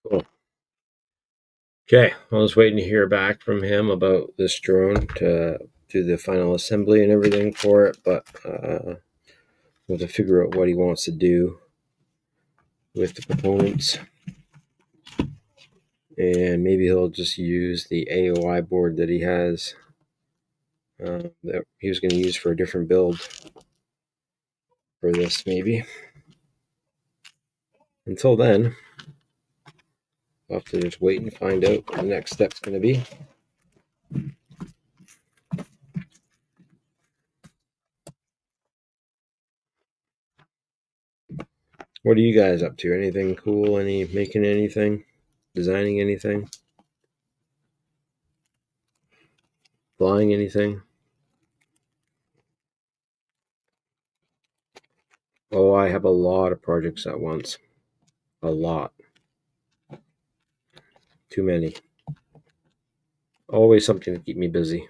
Cool. Okay, I was waiting to hear back from him about this drone to do the final assembly and everything for it, but we'll have to figure out what he wants to do with the components. And maybe he'll just use the AOI board that he has that he was going to use for a different build for this, maybe. Until then, I'll have to just wait and find out what the next step's going to be. What are you guys up to? Anything cool? Making anything? Designing anything? Flying anything? Oh, I have a lot of projects at once. A lot. Too many. Always something to keep me busy.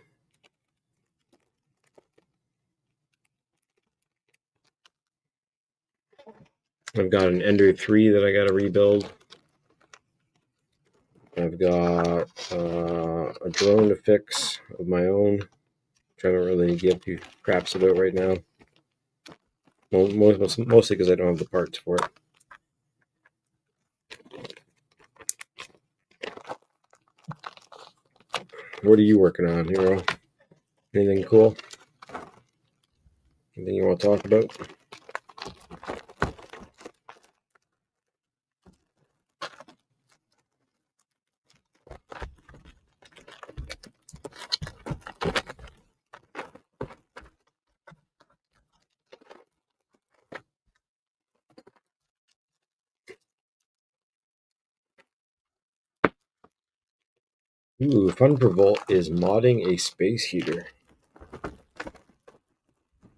I've got an Ender 3 that I got to rebuild. I've got a drone to fix of my own, which I don't really give two craps about right now. Well, mostly because I don't have the parts for it. What are you working on, Hero? Anything cool? Anything you want to talk about? Ooh, Fun for Volt is modding a space heater.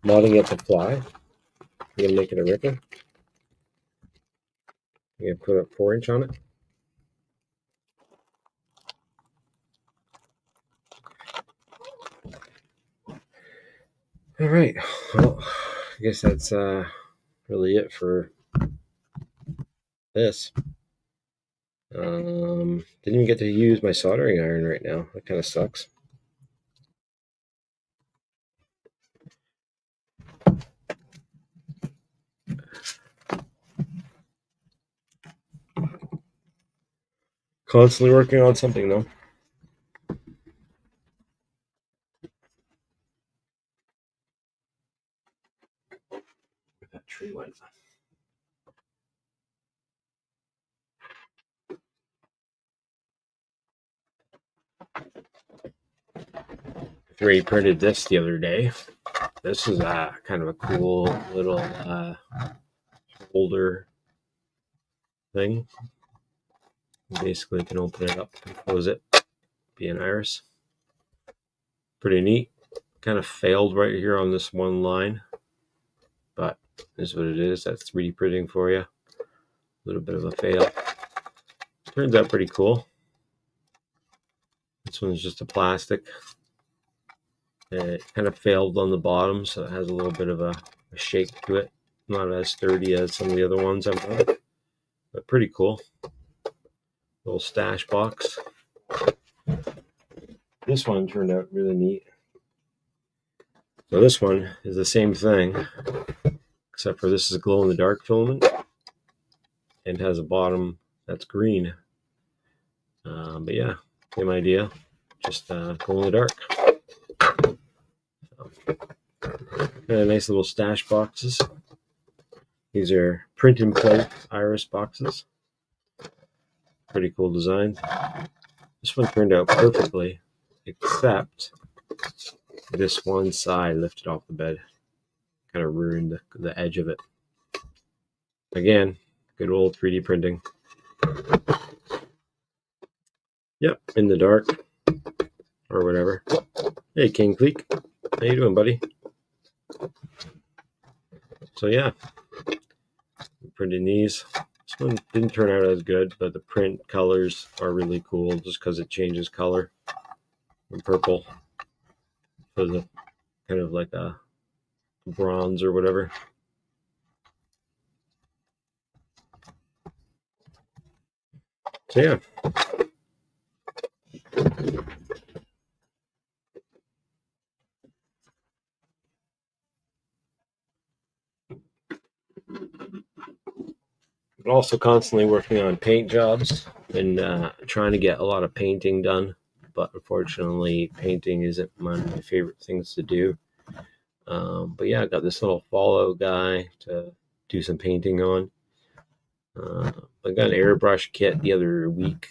Modding it to fly. You're gonna make it a ripper. You're gonna put a 4-inch on it. All right. Well, I guess that's really it for this. Didn't even get to use my soldering iron right now. That kind of sucks. Constantly working on something though. Where that tree went. 3D printed this the other day. This is kind of a cool little holder thing. You basically can open it up and close it. Be an iris. Pretty neat. Kind of failed right here on this one line, but this is what it is. That's 3D printing for you. A little bit of a fail. Turns out pretty cool. This one's just a plastic. And it kind of failed on the bottom, so it has a little bit of a shake to it. Not as sturdy as some of the other ones I've done, but pretty cool. Little stash box. This one turned out really neat. So this one is the same thing, except for this is a glow-in-the-dark filament and has a bottom that's green. But yeah, same idea, just glow-in-the-dark. So, nice little stash boxes. These are print and plate iris boxes. Pretty cool design. This one turned out perfectly, except this one side lifted off the bed. Kind of ruined the edge of it. Again, good old 3D printing. Yep, in the dark or whatever. Hey, King Cleek. How you doing, buddy? So yeah, printing these. This one didn't turn out as good, but the print colors are really cool just because it changes color from purple to the kind of like a bronze or whatever. So yeah. But also constantly working on paint jobs and trying to get a lot of painting done. But unfortunately, painting isn't one of my favorite things to do. But yeah, I got this little Fallout guy to do some painting on. I got an airbrush kit the other week,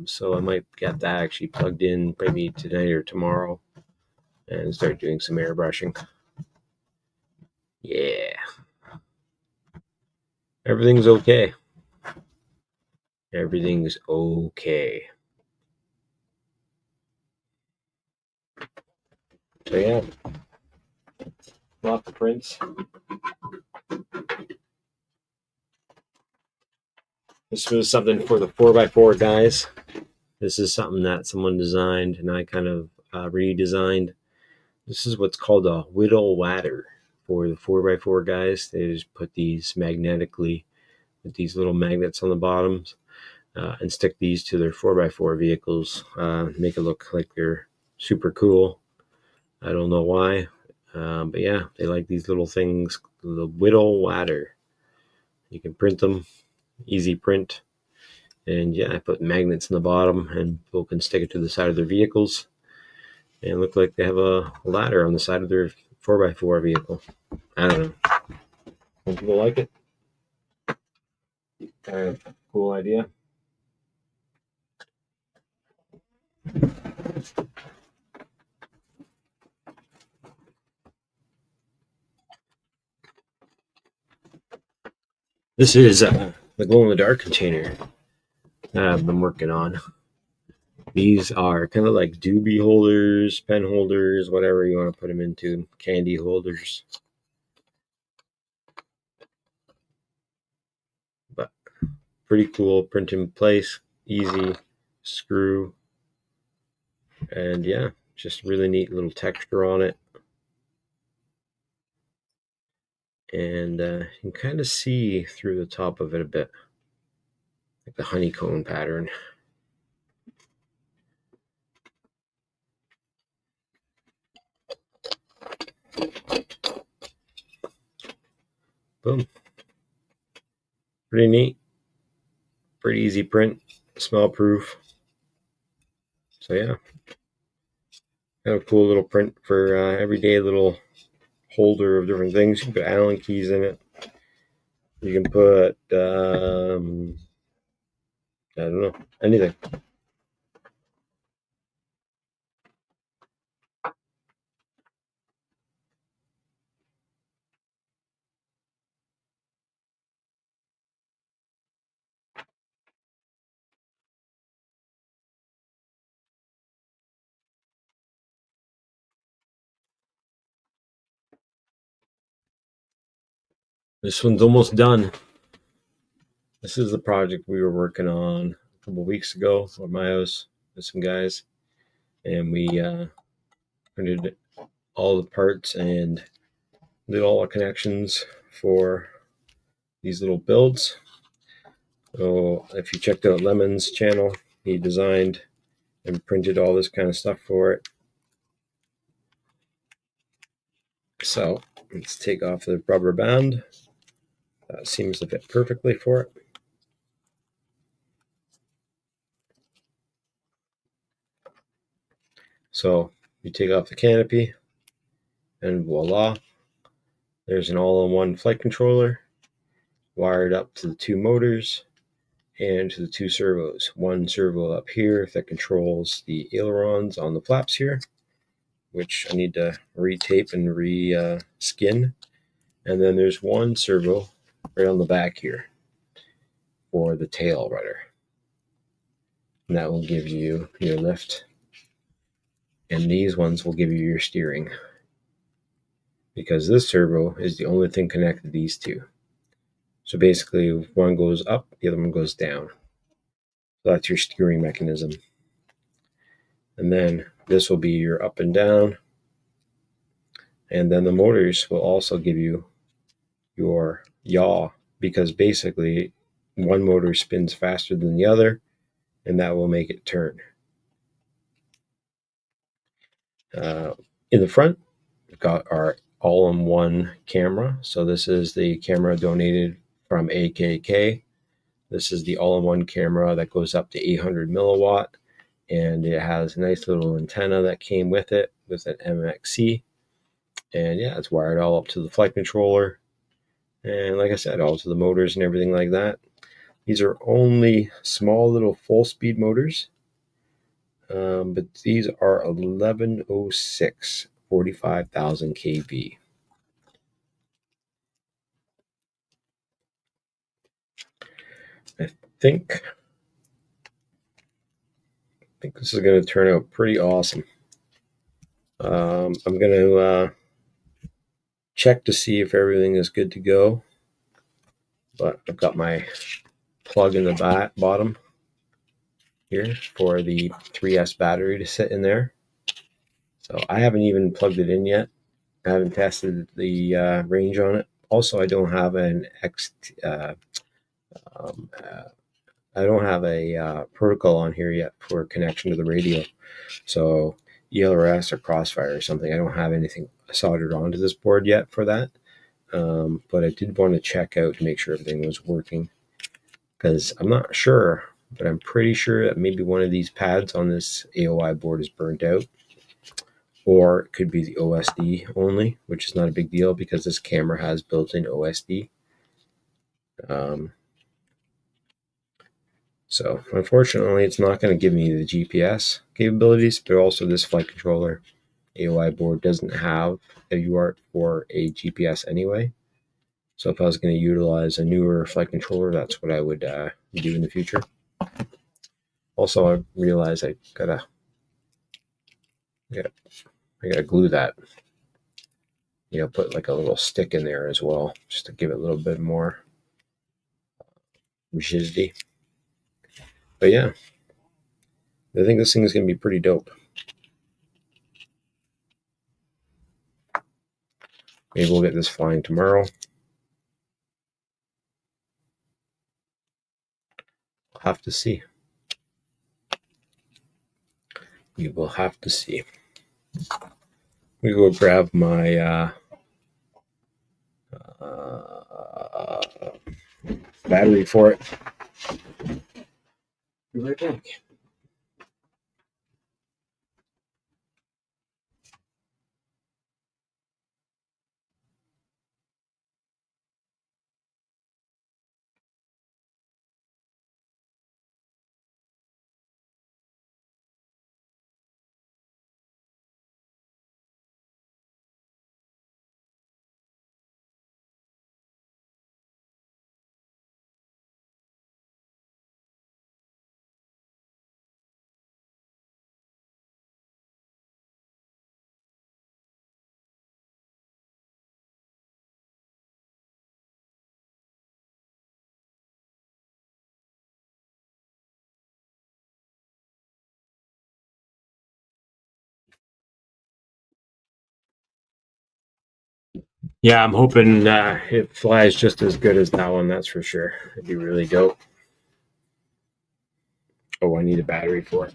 so I might get that actually plugged in maybe tonight or tomorrow and start doing some airbrushing. Yeah. Everything's okay. Everything's okay. So yeah, lots of prints. This was something for the 4x4 guys. This is something that someone designed and I kind of redesigned. This is what's called a whittle ladder for the 4x4 guys. They just put these magnetically with these little magnets on the bottoms and stick these to their 4x4 vehicles. Make it look like they're super cool. I don't know why, but yeah, they like these little things. The whittle ladder. You can print them, easy print. And yeah, I put magnets in the bottom and people can stick it to the side of their vehicles and look like they have a ladder on the side of their 4x4 vehicle. I don't know. Some people like it. Kind of cool idea. This is the glow-in-the-dark container that I've been working on. These are kind of like doobie holders, pen holders, whatever you want to put them into, candy holders. But pretty cool, print in place, easy, screw. And yeah, just really neat little texture on it. And you can kind of see through the top of it a bit, like the honeycomb pattern. Boom. Pretty neat. Pretty easy print. Smell proof. So yeah. Kind of cool little print for everyday little holder of different things. You can put Allen keys in it. You can put, I don't know, anything. This one's almost done. This is the project we were working on a couple weeks ago at my house with some guys, and we printed all the parts and did all the connections for these little builds. So if you checked out Lemon's channel, he designed and printed all this kind of stuff for it. So let's take off the rubber band. That seems to fit perfectly for it. So you take off the canopy, and voila, there's an all-in-one flight controller wired up to the two motors and to the two servos. One servo up here that controls the ailerons on the flaps here, which I need to retape and re-skin. And then there's one servo right on the back here for the tail rudder. And that will give you your lift. And these ones will give you your steering, because this servo is the only thing connected to these two. So basically, if one goes up, the other one goes down. So that's your steering mechanism. And then this will be your up and down. And then the motors will also give you your yaw, because basically one motor spins faster than the other, and that will make it turn. In the front, we've got our all-in-one camera. So this is the camera donated from AKK. This is the all-in-one camera that goes up to 800 milliwatt, and it has a nice little antenna that came with it with an MXC. And yeah, it's wired all up to the flight controller, and like I said, all to the motors and everything like that. These are only small little full speed motors, but these are 1106 45,000 kV. I think this is going to turn out pretty awesome. I'm going to check to see if everything is good to go, but I've got my plug in the bottom here for the 3S battery to sit in there. So I haven't even plugged it in yet. I haven't tested the range on it. Also, I don't have an I don't have a protocol on here yet for connection to the radio. So ELRS or Crossfire or something. I don't have anything soldered onto this board yet for that. But I did want to check out to make sure everything was working, because I'm not sure, but I'm pretty sure that maybe one of these pads on this AOI board is burnt out, or it could be the OSD only, which is not a big deal because this camera has built-in OSD. So unfortunately, it's not going to give me the GPS capabilities, but also this flight controller AOI board doesn't have a UART for a GPS anyway. So if I was going to utilize a newer flight controller, that's what I would do in the future. Also, I realized I gotta glue that. Put like a little stick in there as well, just to give it a little bit more rigidity. But yeah, I think this thing is going to be pretty dope. Maybe we'll get this flying tomorrow. We'll have to see. We will have to see. We go grab my battery for it. Be right back. Yeah, I'm hoping it flies just as good as that one. That's for sure. It'd be really dope. Oh, I need a battery for it.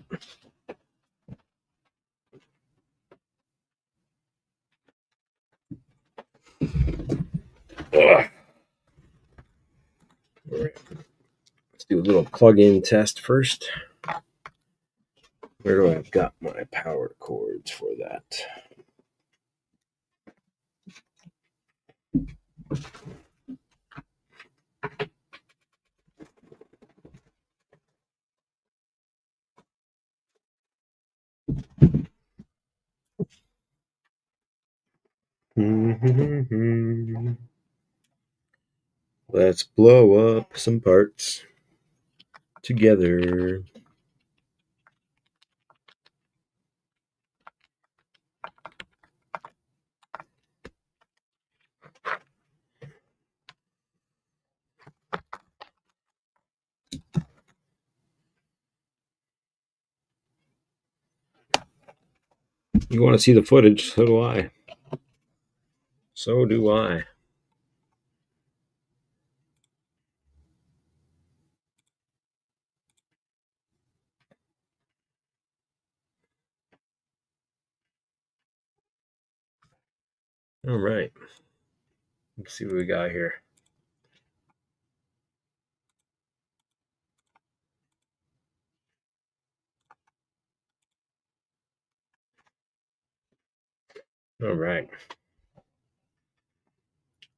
Ugh. All right. Let's do a little plug-in test first. Where do I got my power cords for that? Let's blow up some parts together. You want to see the footage? So do I. So do I. All right. Let's see what we got here. All right.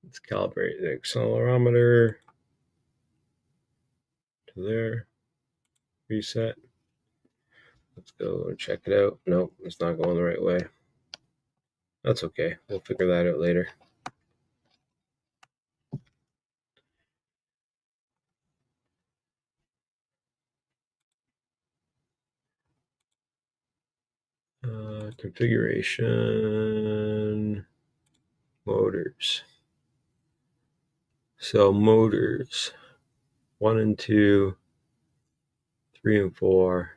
Let's calibrate the accelerometer to there. Reset. Let's go and check it out. Nope, it's not going the right way. That's okay. We'll figure that out later. Configuration. Motors. So motors. 1 and 2, 3 and 4,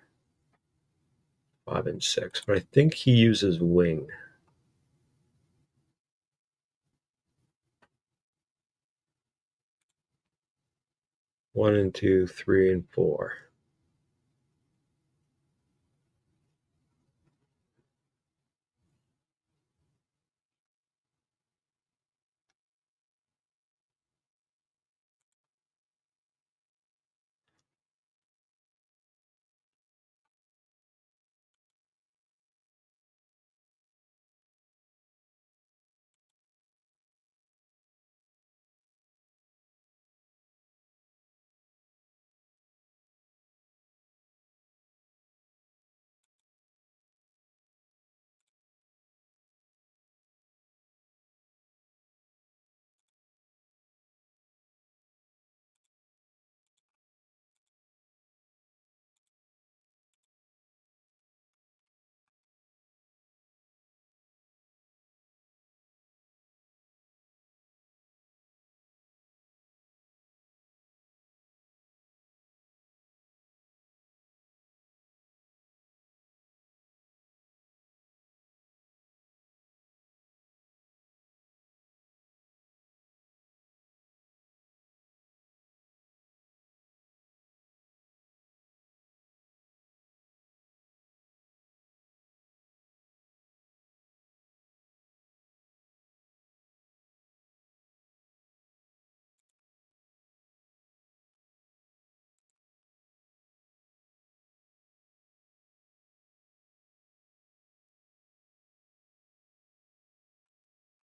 5 and 6. But I think he uses wing. One and 2, 3 and 4.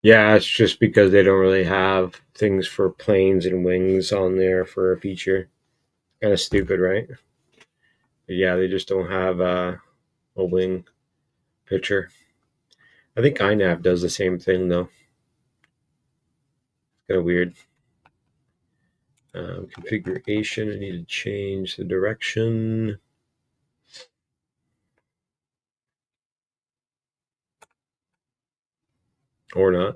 Yeah, it's just because they don't really have things for planes and wings on there for a feature. Kind of stupid, right? But yeah, they just don't have a wing picture. I think iNav does the same thing though. It's kind of weird. Configuration, I need to change the direction. Or not.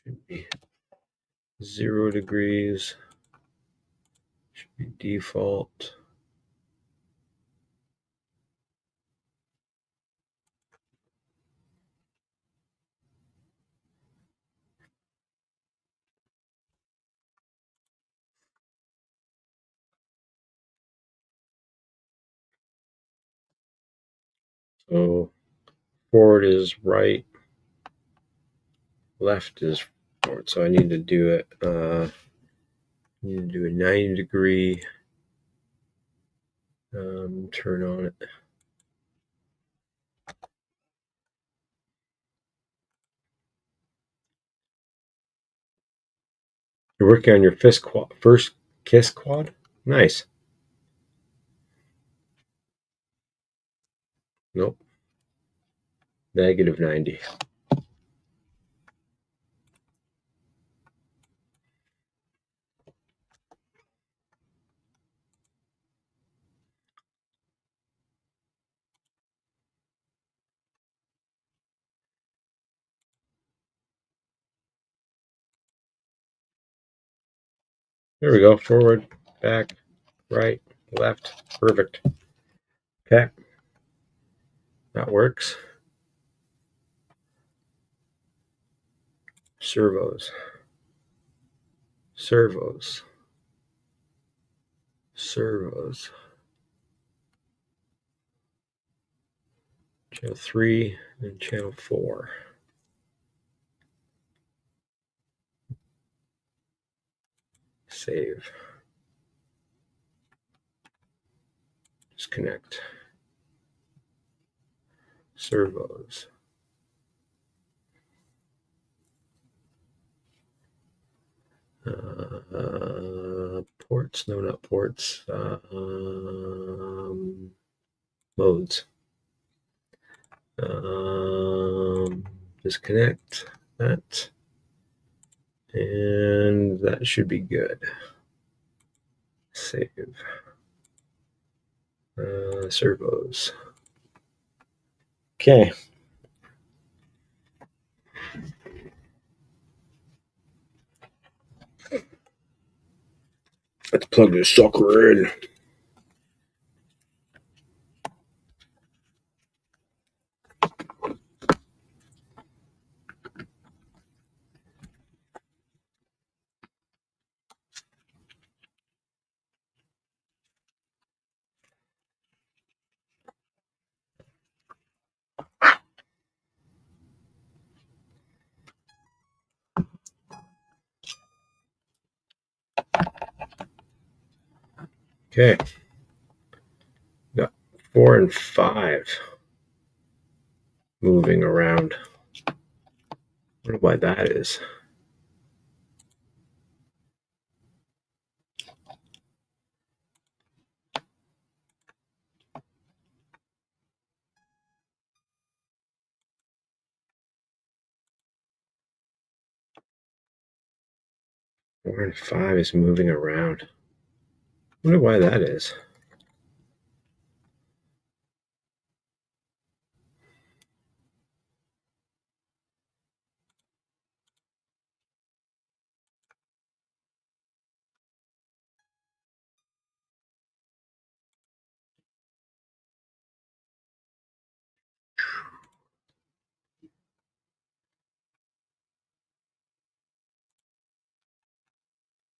should be 0 degrees. Should be default. So forward is right, left is forward. So I need to do it. I need to do a 90-degree turn on it. You're working on your first kiss quad? Nice. Nope. Negative 90. There we go. Forward, back, right, left. Perfect. Okay. That works. Servos. Servos. Servos. Channel 3 and channel 4. Save. Disconnect. Servos. Ports. No, not ports. Modes. Disconnect that. And that should be good. Save. Servos. Okay. Let's plug this sucker in. Okay. Got 4 and 5 moving around. I wonder why that is. Four and 5 is moving around. I wonder why that is.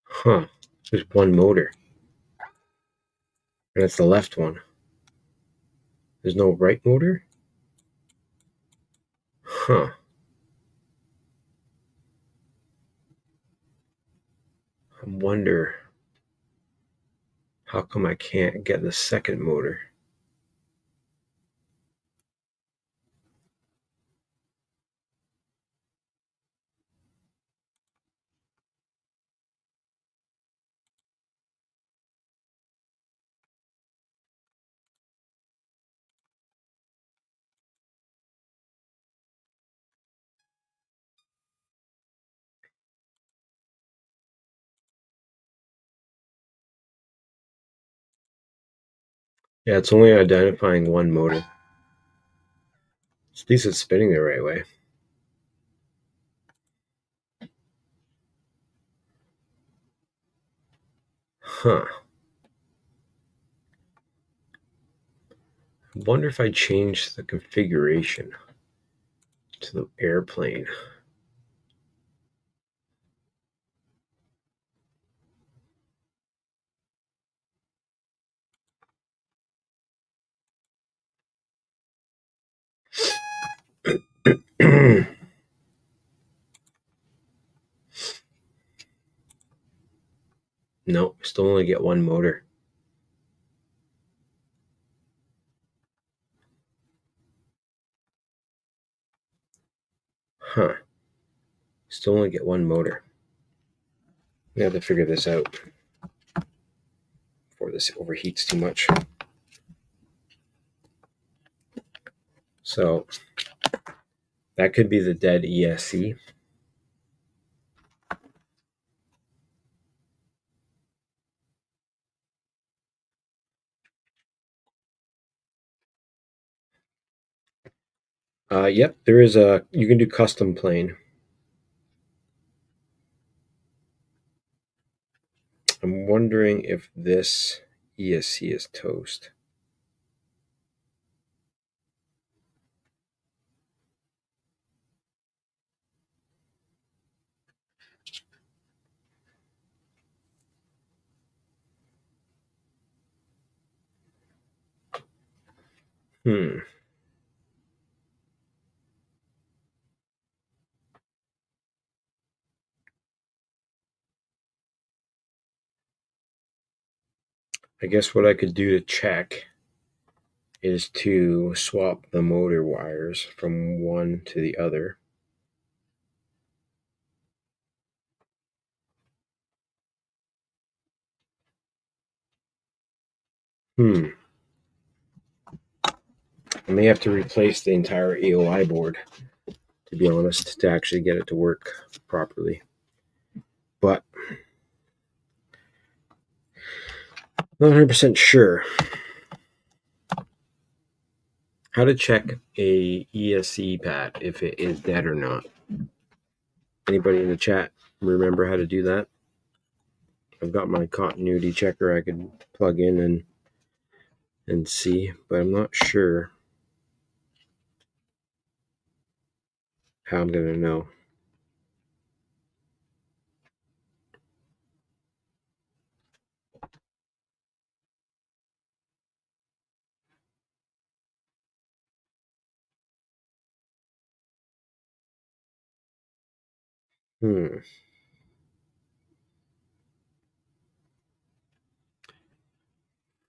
Huh. There's one motor. And that's the left one. There's no right motor? Huh. I wonder how come I can't get the second motor? Yeah, it's only identifying one motor. At least it's spinning the right way. Huh. I wonder if I change the configuration to the airplane. No, still only get one motor. Huh. Still only get one motor. We have to figure this out before this overheats too much. So that could be the dead ESC. Yep, there is a, you can do custom plane. I'm wondering if this ESC is toast. I guess what I could do to check is to swap the motor wires from one to the other. I may have to replace the entire AOI board, to be honest, to actually get it to work properly. But not 100% sure. How to check a ESC pad if it is dead or not. Anybody in the chat remember how to do that? I've got my continuity checker I could plug in and see, but I'm not sure how I'm going to know.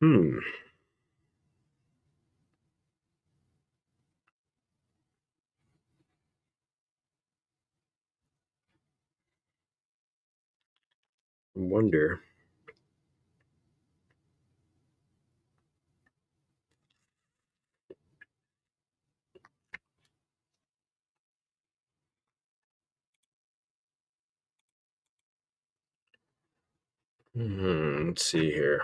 Hmm. I wonder. Let's see here.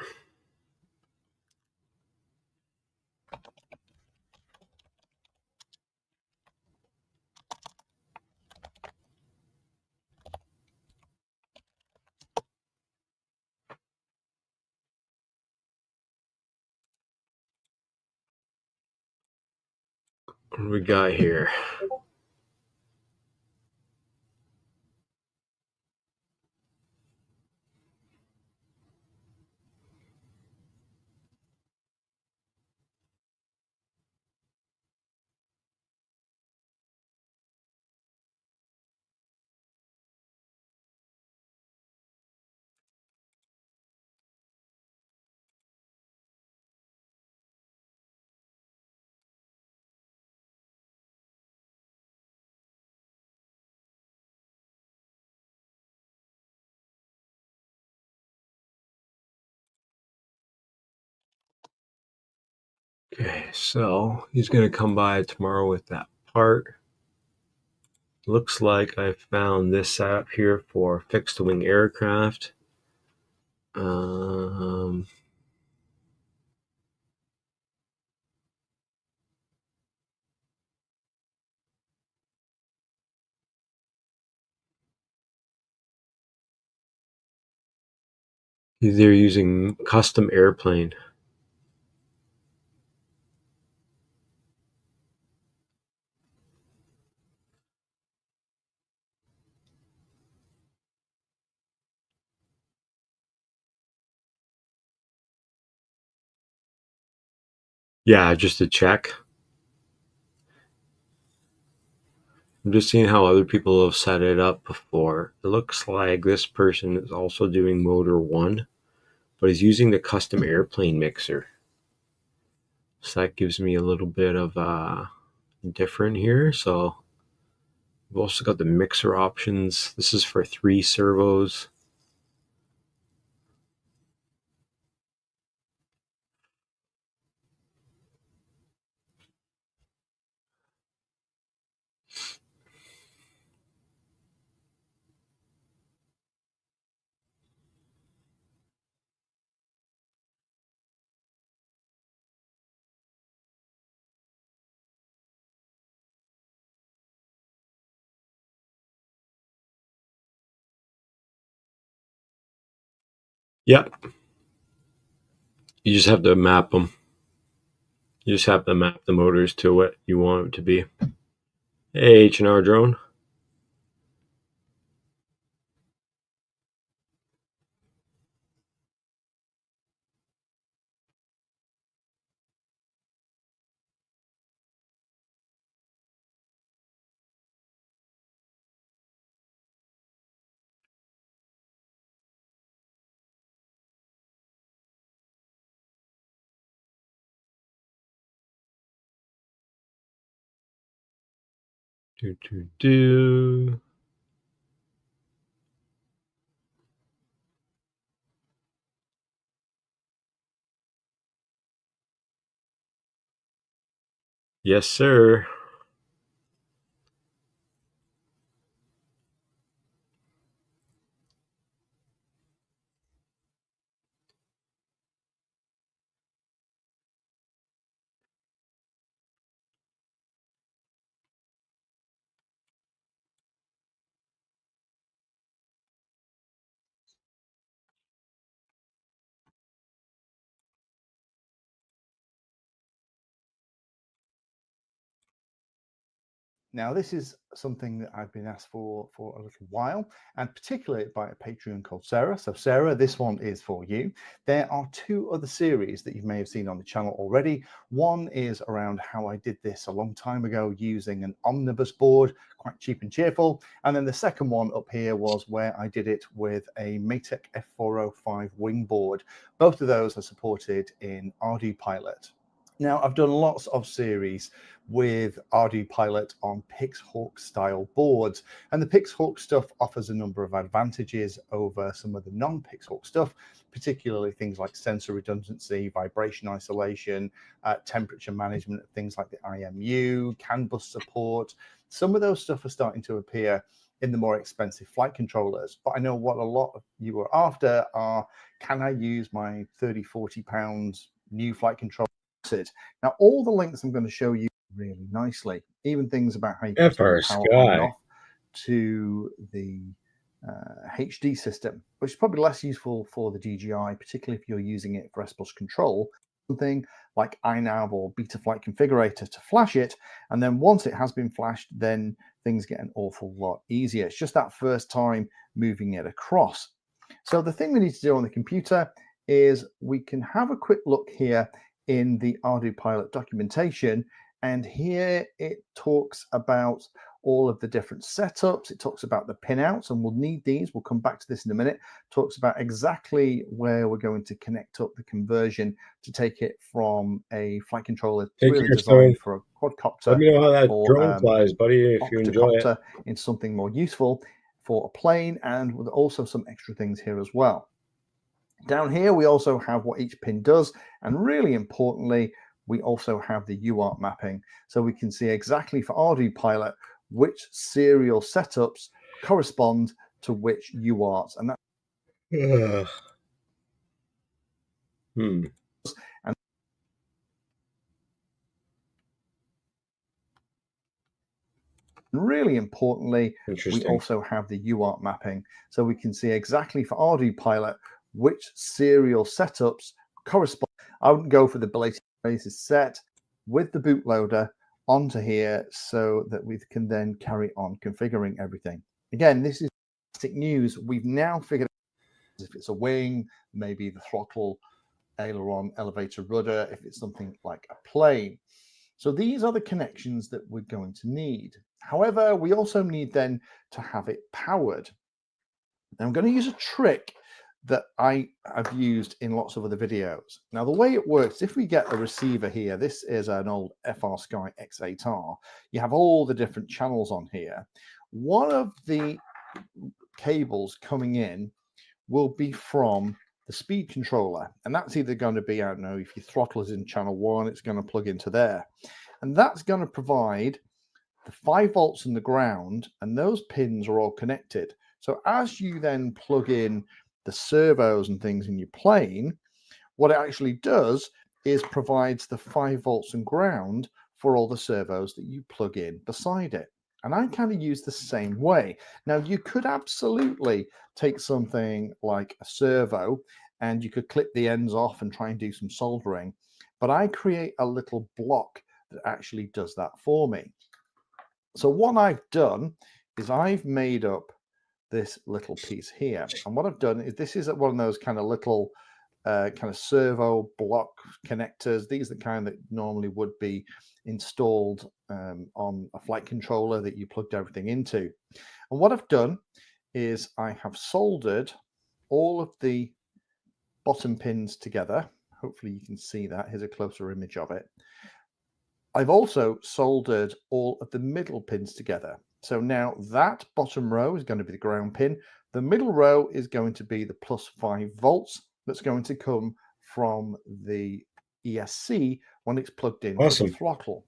What do we got here? Okay, so he's going to come by tomorrow with that part. Looks like I found this setup here for fixed wing aircraft. They're using custom airplane. Yeah, just a check. I'm just seeing how other people have set it up before. It looks like this person is also doing motor 1, but he's using the custom airplane mixer. So that gives me a little bit of different here. So we've also got the mixer options. This is for 3 servos. Yep. You just have to map them. You just have to map the motors to what you want them to be. Hey, H&R drone. Do. Yes, sir. Now, this is something that I've been asked for a little while, and particularly by a Patreon called Sarah. So, Sarah, this one is for you. There are 2 other series that you may have seen on the channel already. One is around how I did this a long time ago using an omnibus board, quite cheap and cheerful. And then the second one up here was where I did it with a Matec F405 wing board. Both of those are supported in RD Pilot. Now, I've done lots of series with RD Pilot on Pixhawk style boards, and the Pixhawk stuff offers a number of advantages over some of the non-Pixhawk stuff, particularly things like sensor redundancy, vibration isolation, temperature management, things like the IMU, CAN bus support. Some of those stuff are starting to appear in the more expensive flight controllers, but I know what a lot of you are after are, can I use my 30-40 pounds new flight controller? Now, all the links I'm going to show you really nicely, even things about how you can turn the power on and off to the HD system, which is probably less useful for the DJI, particularly if you're using it for S-Bus control, something like iNav or Betaflight configurator to flash it. And then once it has been flashed, then things get an awful lot easier. It's just that first time moving it across. So the thing we need to do on the computer is we can have a quick look here in the RD Pilot documentation, and here it talks about all of the different setups. It talks about the pinouts, and we'll need these. We'll come back to this in a minute. Talks about exactly where we're going to connect up the conversion to take it from a flight controller really designed for a quadcopter. Let me know how that drone flies, buddy, if you enjoy it. Into something more useful for a plane, and with also some extra things here as well. Down here, we also have what each pin does, and really importantly, we also have the UART mapping, so we can see exactly for RD Pilot which serial setups correspond to which UARTs, and that. And really importantly, we also have the UART mapping, so we can see exactly for RD Pilot which serial setups correspond. I wouldn't go for the belated releases set with the bootloader onto here so that we can then carry on configuring everything. Again, this is fantastic news. We've now figured out if it's a wing, maybe the throttle, aileron, elevator, rudder, if it's something like a plane. So these are the connections that we're going to need. However, we also need then to have it powered. Now I'm going to use a trick that I have used in lots of other videos. Now the way it works, if we get a receiver here, this is an old FR Sky X8R, you have all the different channels on here. One of the cables coming in will be from the speed controller, and that's either going to be, I don't know, if your throttle is in channel 1, it's going to plug into there, and that's going to provide the 5 volts in the ground, and those pins are all connected. So as you then plug in the servos and things in your plane, what it actually does is provides the 5 volts and ground for all the servos that you plug in beside it. And I kind of use the same way. Now, you could absolutely take something like a servo and you could clip the ends off and try and do some soldering, but I create a little block that actually does that for me. So what I've done is I've made up this little piece here. And what I've done is this is one of those kind of little kind of servo block connectors. These are the kind that normally would be installed on a flight controller that you plugged everything into. And what I've done is I have soldered all of the bottom pins together. Hopefully you can see that. Here's a closer image of it. I've also soldered all of the middle pins together. So now that bottom row is going to be the ground pin. The middle row is going to be the plus 5 volts that's going to come from the ESC when it's plugged in to the throttle.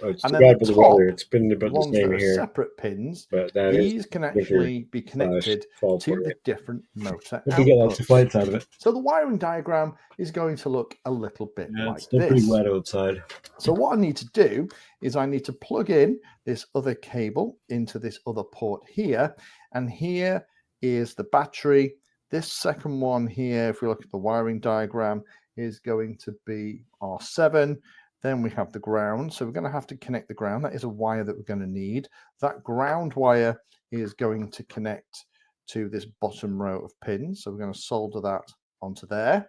Oh, it's and too then bad the for the top, weather. It's been about the ones same that are here. separate pins, But that these can actually be connected fall to the period. different motor Hope you get lots of outputs. flights out of it. So the wiring diagram is going to look a little bit Yeah, like it's still this. pretty wet outside. So what I need to do is I need to plug in this other cable into this other port here. And here is the battery. This second one here, if we look at the wiring diagram, is going to be R7. Then we have the ground. So we're going to have to connect the ground. That is a wire that we're going to need. That ground wire is going to connect to this bottom row of pins. So we're going to solder that onto there.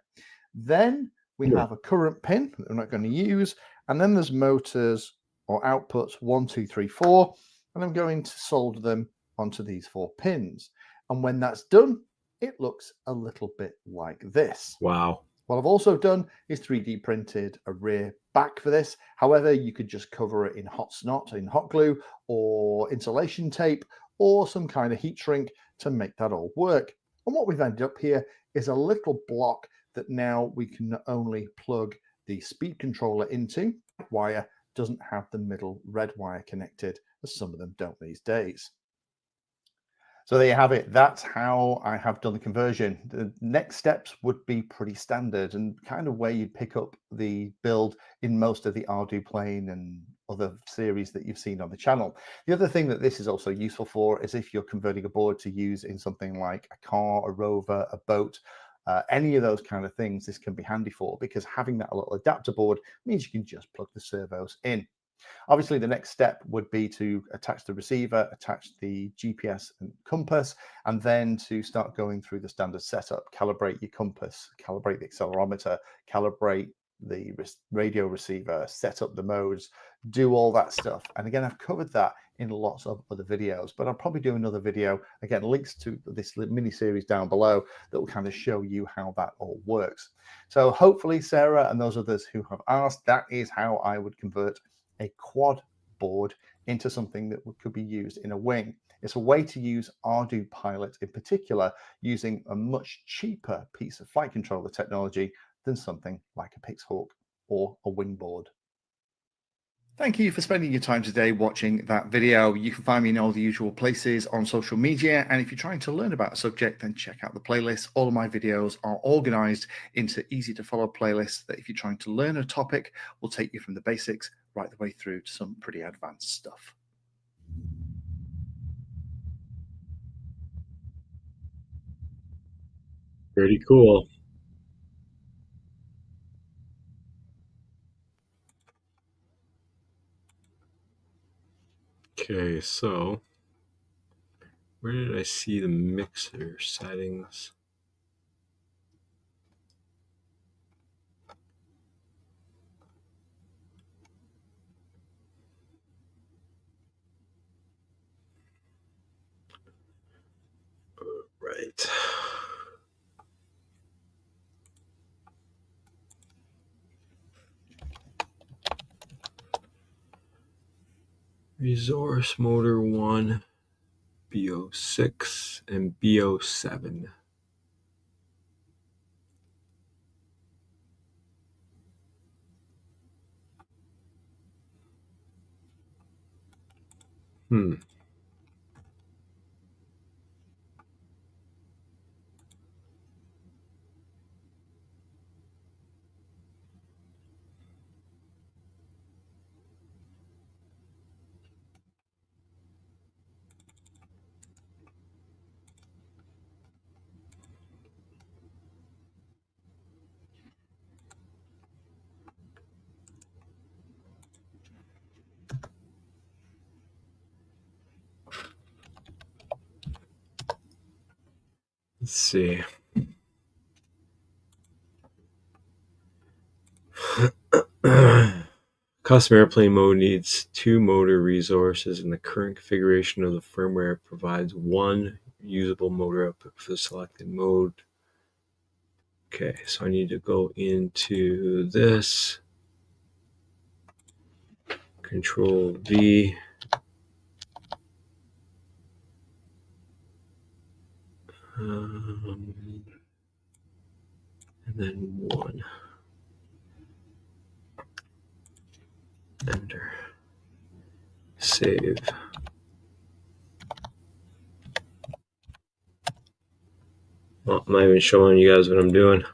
Then we have a current pin that we're not going to use. And then there's motors or outputs 1, 2, 3, 4. And I'm going to solder them onto these 4 pins. And when that's done, it looks a little bit like this. Wow. What I've also done is 3D printed a rear back for this. However, you could just cover it in hot snot, in hot glue, or insulation tape, or some kind of heat shrink to make that all work. And what we've ended up here is a little block that now we can only plug the speed controller into. Wire doesn't have the middle red wire connected, as some of them don't these days. So there you have it. That's how I have done the conversion. The next steps would be pretty standard and kind of where you'd pick up the build in most of the Arduplane and other series that you've seen on the channel. The other thing that this is also useful for is if you're converting a board to use in something like a car, a rover, a boat, any of those kind of things, this can be handy for, because having that little adapter board means you can just plug the servos in. Obviously, the next step would be to attach the receiver, attach the GPS and compass, and then to start going through the standard setup, calibrate your compass, calibrate the accelerometer, calibrate the radio receiver, set up the modes, do all that stuff. And again, I've covered that in lots of other videos, but I'll probably do another video, again, links to this mini series down below that will kind of show you how that all works. So hopefully, Sarah and those others who have asked, that is how I would convert a quad board into something that could be used in a wing. It's a way to use ArduPilot in particular, using a much cheaper piece of flight controller technology than something like a Pixhawk or a wing board. Thank you for spending your time today watching that video. You can find me in all the usual places on social media, and if you're trying to learn about a subject, then check out the playlist. All of my videos are organized into easy to follow playlists that, if you're trying to learn a topic, will take you from the basics right the way through to some pretty advanced stuff. Pretty cool. Okay, so where did I see the mixer settings? Right. Resource motor 1, BO6, and BO7. Hmm. Let's see. Custom airplane mode needs 2 motor resources, and the current configuration of the firmware provides 1 usable motor output for the selected mode. Okay, so I need to go into this, Control V, and then 1. Enter. Save. Well, I'm not even showing you guys what I'm doing.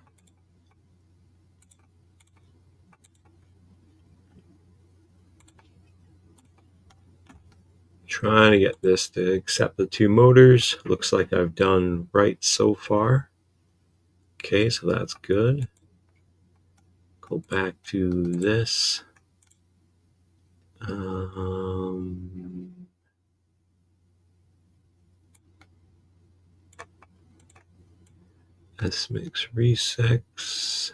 Trying to get this to accept the 2 motors. Looks like I've done right so far. Okay, so that's good. Go back to this. S mix resets.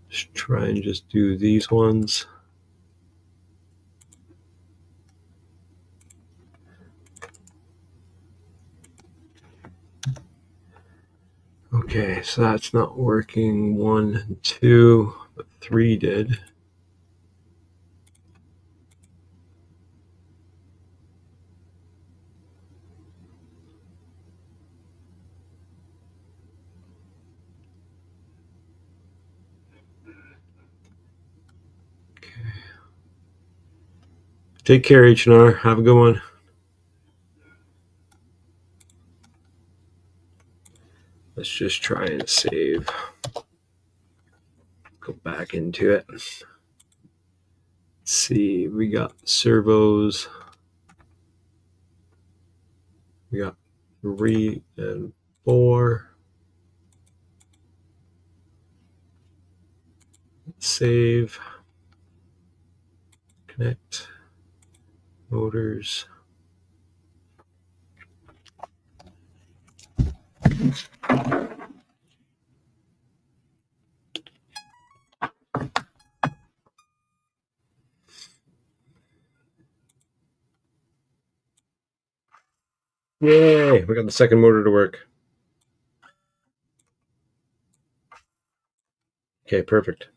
Let's try and just do these ones. Okay, so that's not working. 1 and 2, but 3 did. Okay. Take care, H&R. Have a good one. Let's just try and save. Go back into it. Let's see, we got servos. We got 3 and 4. Save. Connect. Motors. Yay, we got the second motor to work. Okay, perfect.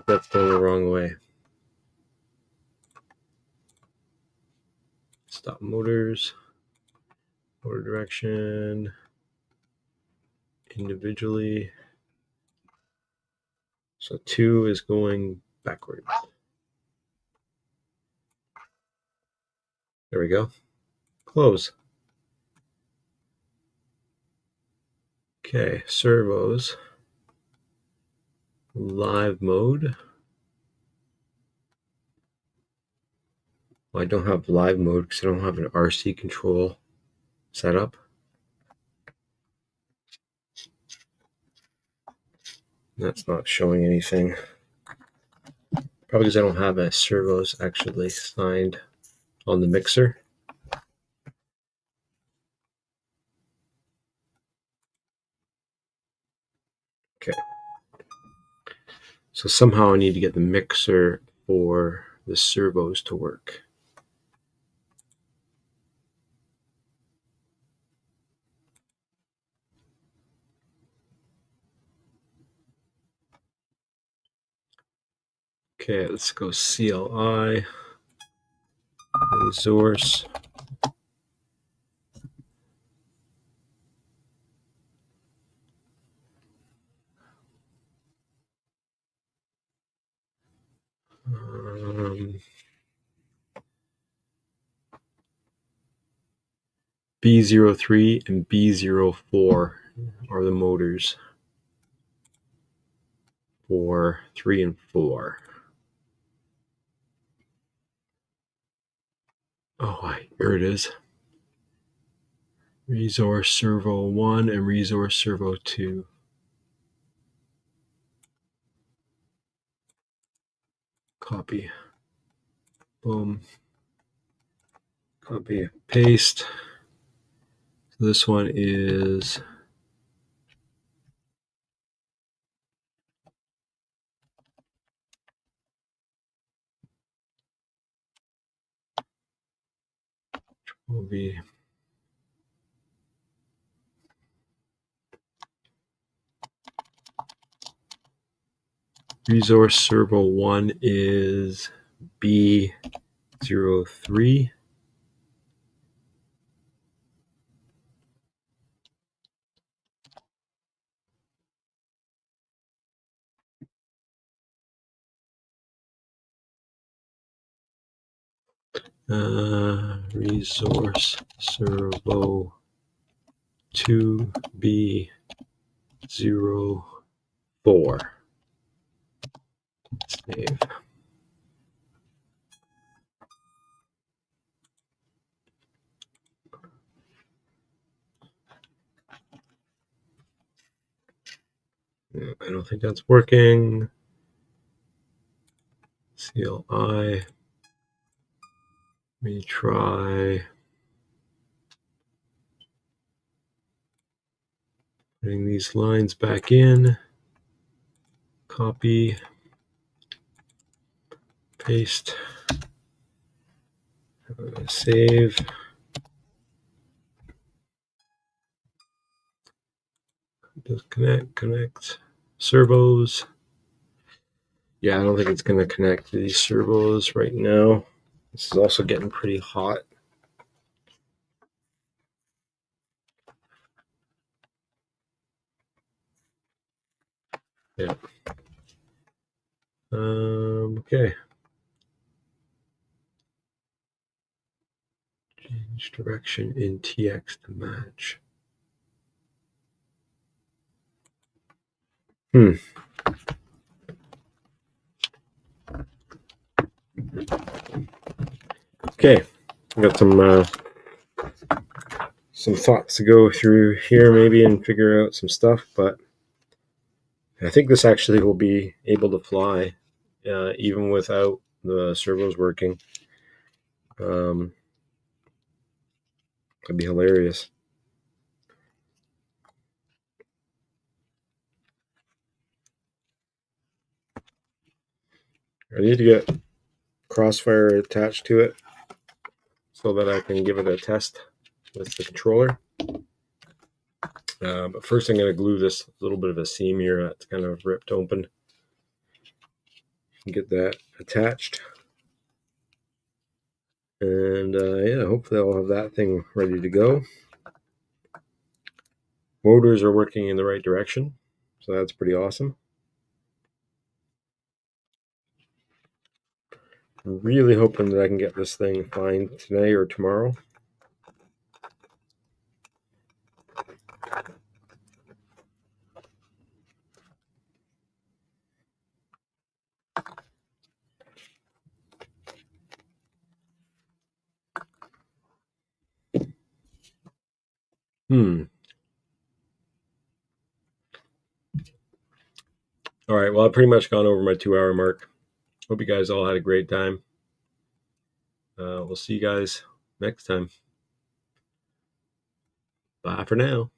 That's going the wrong way. Stop motors. Motor direction. Individually. So 2 is going backwards. There we go. Close. Okay, servos. Live mode. Well, I don't have live mode because I don't have an RC control set up. That's not showing anything. Probably because I don't have a servos actually signed on the mixer. Okay. So somehow I need to get the mixer for the servos to work. Okay, let's go CLI, resource. B03 and B04 are the motors for 3 and 4. Oh, here it is. Resource servo 1 and resource servo 2. Copy. Boom. Copy, paste. So this one is will be resource servo 1 is B03. Resource servo 2B04. Save. I don't think that's working. CLI. Let me try putting these lines back in. Copy. Paste. Save. Disconnect. Connect. Servos. Yeah, I don't think it's going to connect to these servos right now. This is also getting pretty hot. Yeah. Okay. Change direction in TX to match. Okay, I got some thoughts to go through here maybe and figure out some stuff, but I think this actually will be able to fly even without the servos working. It'd be hilarious. I need to get Crossfire attached to it so that I can give it a test with the controller. But first I'm going to glue this little bit of a seam here that's kind of ripped open. Get that attached. And yeah, hopefully I'll have that thing ready to go. Motors are working in the right direction, so that's pretty awesome. really hoping that I can get this thing fine today or tomorrow. All right, well, I've pretty much gone over my 2-hour mark. Hope you guys all had a great time. We'll see you guys next time. Bye for now.